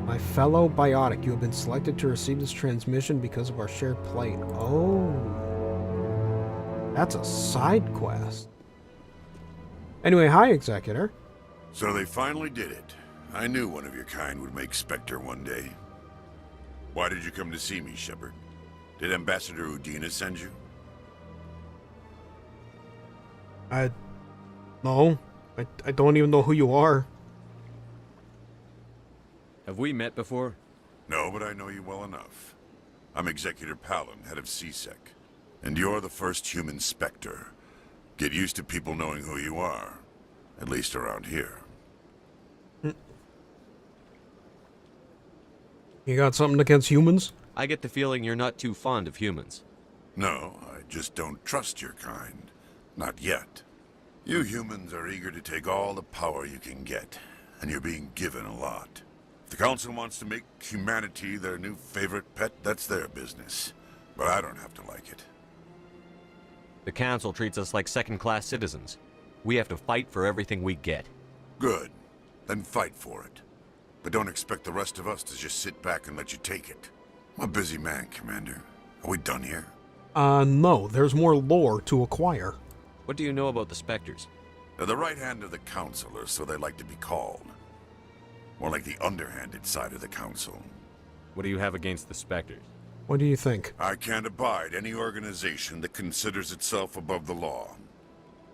My fellow biotic, you have been selected to receive this transmission because of our shared plight. Oh. That's a side quest. Anyway, hi, Executor. So they finally did it. I knew one of your kind would make Spectre one day. Why did you come to see me, Shepard? Did Ambassador Udina send you? No. I don't even know who you are. Have we met before? No, but I know you well enough. I'm Executor Palin, head of CSEC. And you're the first human Spectre. Get used to people knowing who you are. At least around here. You got something against humans? I get the feeling you're not too fond of humans. No, I just don't trust your kind. Not yet. You humans are eager to take all the power you can get, and you're being given a lot. If the Council wants to make humanity their new favorite pet, that's their business. But I don't have to like it. The Council treats us like second-class citizens. We have to fight for everything we get. Good. Then fight for it. But don't expect the rest of us to just sit back and let you take it. I'm a busy man, Commander. Are we done here? No. There's more lore to acquire. What do you know about the Spectres? They're the right hand of the Council, or so they like to be called. More like the underhanded side of the Council. What do you have against the Spectres? What do you think? I can't abide any organization that considers itself above the law.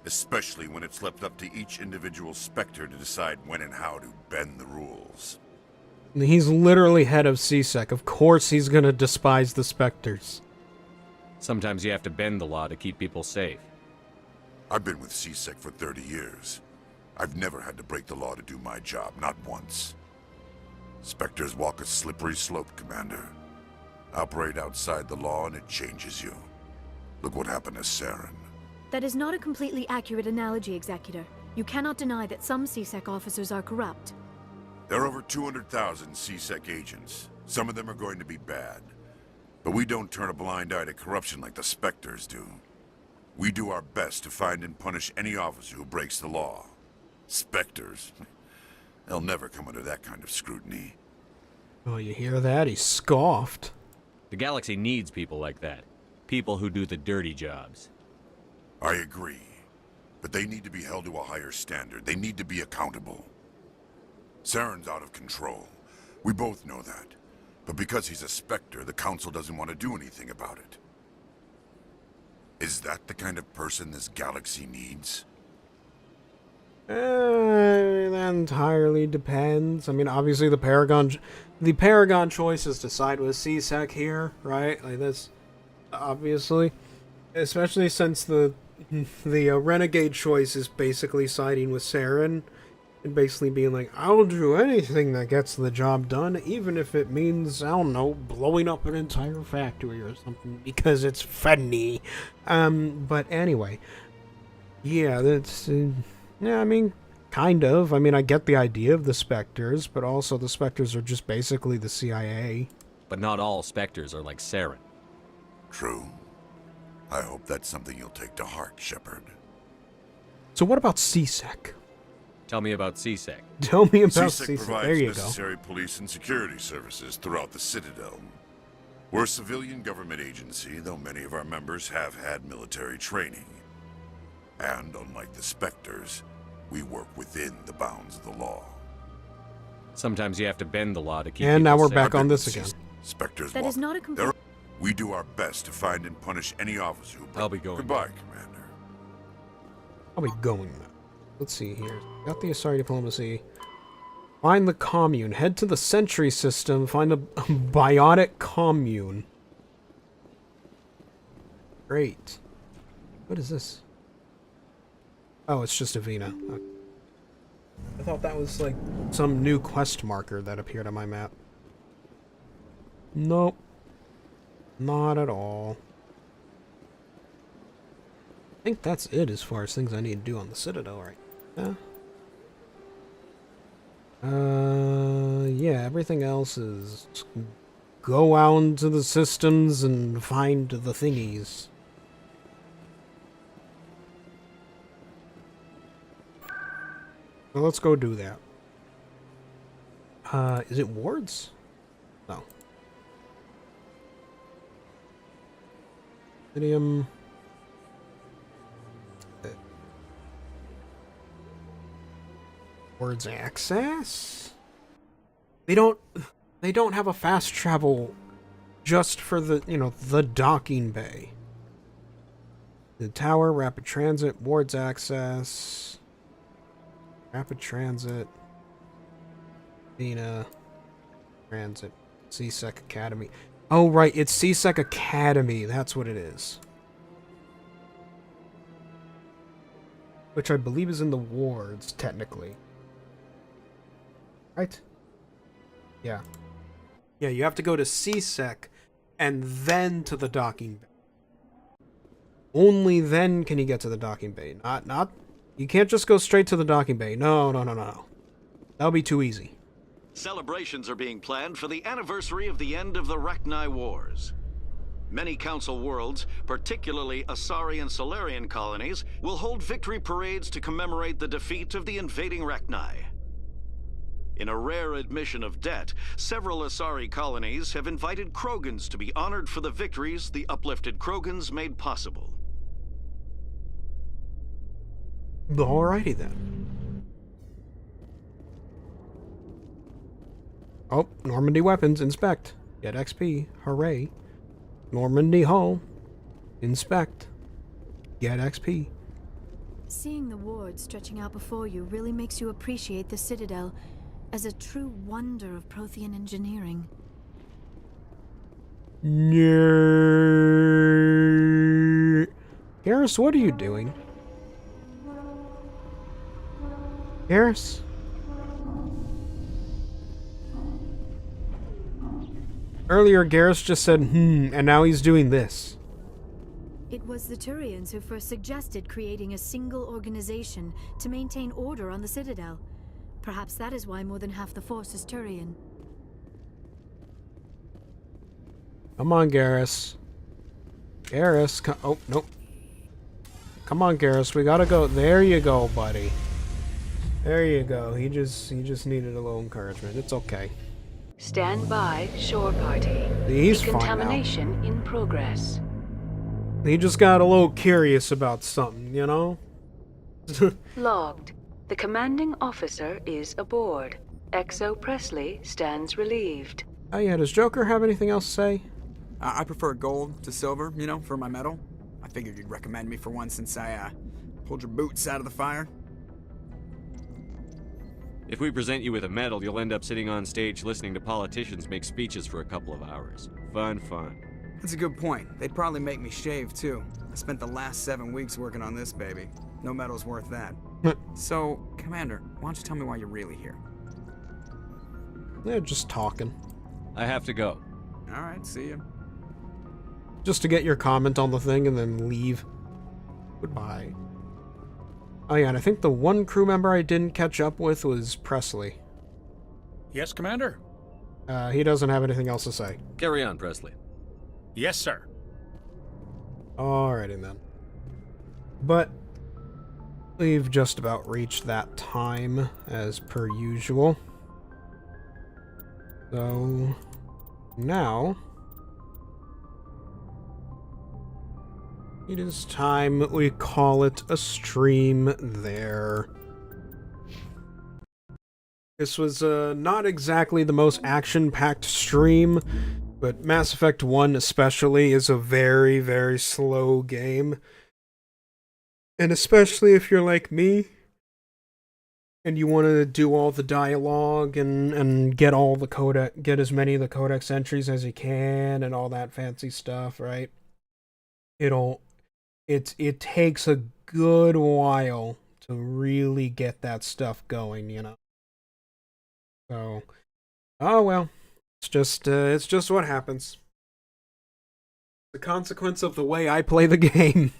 Especially when it's left up to each individual Spectre to decide when and how to bend the rules. He's literally head of CSEC. Of course he's gonna despise the Spectres. Sometimes you have to bend the law to keep people safe. I've been with CSEC for 30 years. I've never had to break the law to do my job, not once. Spectres walk a slippery slope, Commander. Operate outside the law and it changes you. Look what happened to Saren. That is not a completely accurate analogy, Executor. You cannot deny that some CSEC officers are corrupt. There are over 200,000 CSEC agents. Some of them are going to be bad. But we don't turn a blind eye to corruption like the Spectres do. We do our best to find and punish any officer who breaks the law. Spectres? They'll never come under that kind of scrutiny. Oh, you hear that? He scoffed. The galaxy needs people like that. People who do the dirty jobs. I agree. But they need to be held to a higher standard. They need to be accountable. Saren's out of control. We both know that. But because he's a Spectre, the Council doesn't want to do anything about it. Is that the kind of person this galaxy needs? That entirely depends. I mean, obviously the Paragon choice is to side with CSEC here, right? Like that's obviously, especially since the Renegade choice is basically siding with Saren and basically being like, I'll do anything that gets the job done, even if it means, I don't know, blowing up an entire factory or something because it's funny. But anyway, yeah, that's. Yeah, I mean, kind of. I mean, I get the idea of the Spectres, but also the Spectres are just basically the CIA. But not all Spectres are like Saren. True. I hope that's something you'll take to heart, Shepard. So what about CSEC? Tell me about CSEC. Tell me about CSEC CSEC. provides There you necessary police and security services throughout the Citadel. We're a civilian government agency, though many of our members have had military training. And unlike the Spectres, we work within the bounds of the law. Sometimes you have to bend the law to keep And now people we're safe. back on this again. Spectres That walk. is not a complete... We do our best to find and punish any officer who... I'll be going. Goodbye, Commander. I'll be going now. Let's see here. Got the Asari diplomacy. Find the commune. Head to the Sentry system. Find a biotic commune. Great. What is this? Oh, it's just Avena. Okay. I thought that was like some new quest marker that appeared on my map. Nope. Not at all. I think that's it as far as things I need to do on the Citadel right now. Yeah, everything else is go out into the systems and find the thingies. Well, let's go do that. Is it wards? No. Idiom. Wards access? They don't have a fast travel just for the, the docking bay. The tower, rapid transit, wards access. Rapid transit, Athena, transit, CSEC Academy. Oh, right, it's CSEC Academy. That's what it is. Which I believe is in the wards, technically. Right? Yeah. Yeah, you have to go to CSEC and then to the docking bay. Only then can you get to the docking bay. Not You can't just go straight to the docking bay. No. That'll be too easy. Celebrations are being planned for the anniversary of the end of the Rachni Wars. Many Council worlds, particularly Asari and Solarian colonies, will hold victory parades to commemorate the defeat of the invading Rachni. In a rare admission of debt, several Asari colonies have invited Krogans to be honored for the victories the uplifted Krogans made possible. Alrighty then. Oh, Normandy weapons, inspect. Get XP, hooray. Normandy hull, inspect. Get XP. Seeing the ward stretching out before you really makes you appreciate the Citadel as a true wonder of Prothean engineering. Garrus, what are you doing? Garrus? Earlier, Garrus just said, and now he's doing this. It was the Turians who first suggested creating a single organization to maintain order on the Citadel. Perhaps that is why more than half the force is Turian. Come on, Garrus. Garrus, oh, nope. Come on, Garrus, we gotta go. There you go, buddy. There you go. He just needed a little encouragement. It's okay. Stand by, shore party. He's fine now. Decontamination in progress. He just got a little curious about something, you know? Logged. The commanding officer is aboard. XO Presley stands relieved. Oh yeah, does Joker have anything else to say? I prefer gold to silver, you know, for my medal. I figured you'd recommend me for one since I, pulled your boots out of the fire. If we present you with a medal, you'll end up sitting on stage listening to politicians make speeches for a couple of hours. Fun. That's a good point. They'd probably make me shave, too. I spent the last 7 weeks working on this baby. No medal's worth that. So, Commander, why don't you tell me why you're really here? They're just talking. I have to go. Alright, see you. Just to get your comment on the thing and then leave. Goodbye. Oh yeah, and I think the one crew member I didn't catch up with was Presley. Yes, Commander? He doesn't have anything else to say. Carry on, Presley. Yes, sir. Alrighty then. But we've just about reached that time, as per usual. So now it is time we call it a stream there. This was not exactly the most action-packed stream, but Mass Effect 1 especially is a very, very slow game. And especially if you're like me, and you want to do all the dialogue and get all the get as many of the codex entries as you can and all that fancy stuff, right? It takes a good while to really get that stuff going, you know. So, oh well, it's just what happens. The consequence of the way I play the game.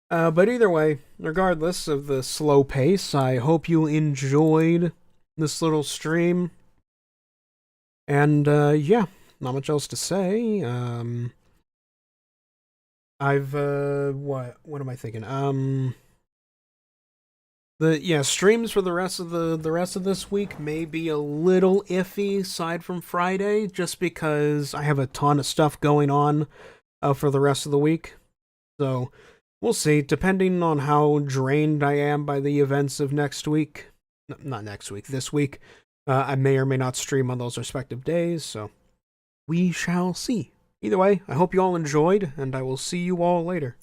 But either way, regardless of the slow pace, I hope you enjoyed this little stream. And, yeah, not much else to say. What am I thinking? Streams for the rest of this week may be a little iffy, aside from Friday, just because I have a ton of stuff going on, for the rest of the week. So, we'll see, depending on how drained I am by the events of next week. Not next week, this week. I may or may not stream on those respective days, so we shall see. Either way, I hope you all enjoyed, and I will see you all later.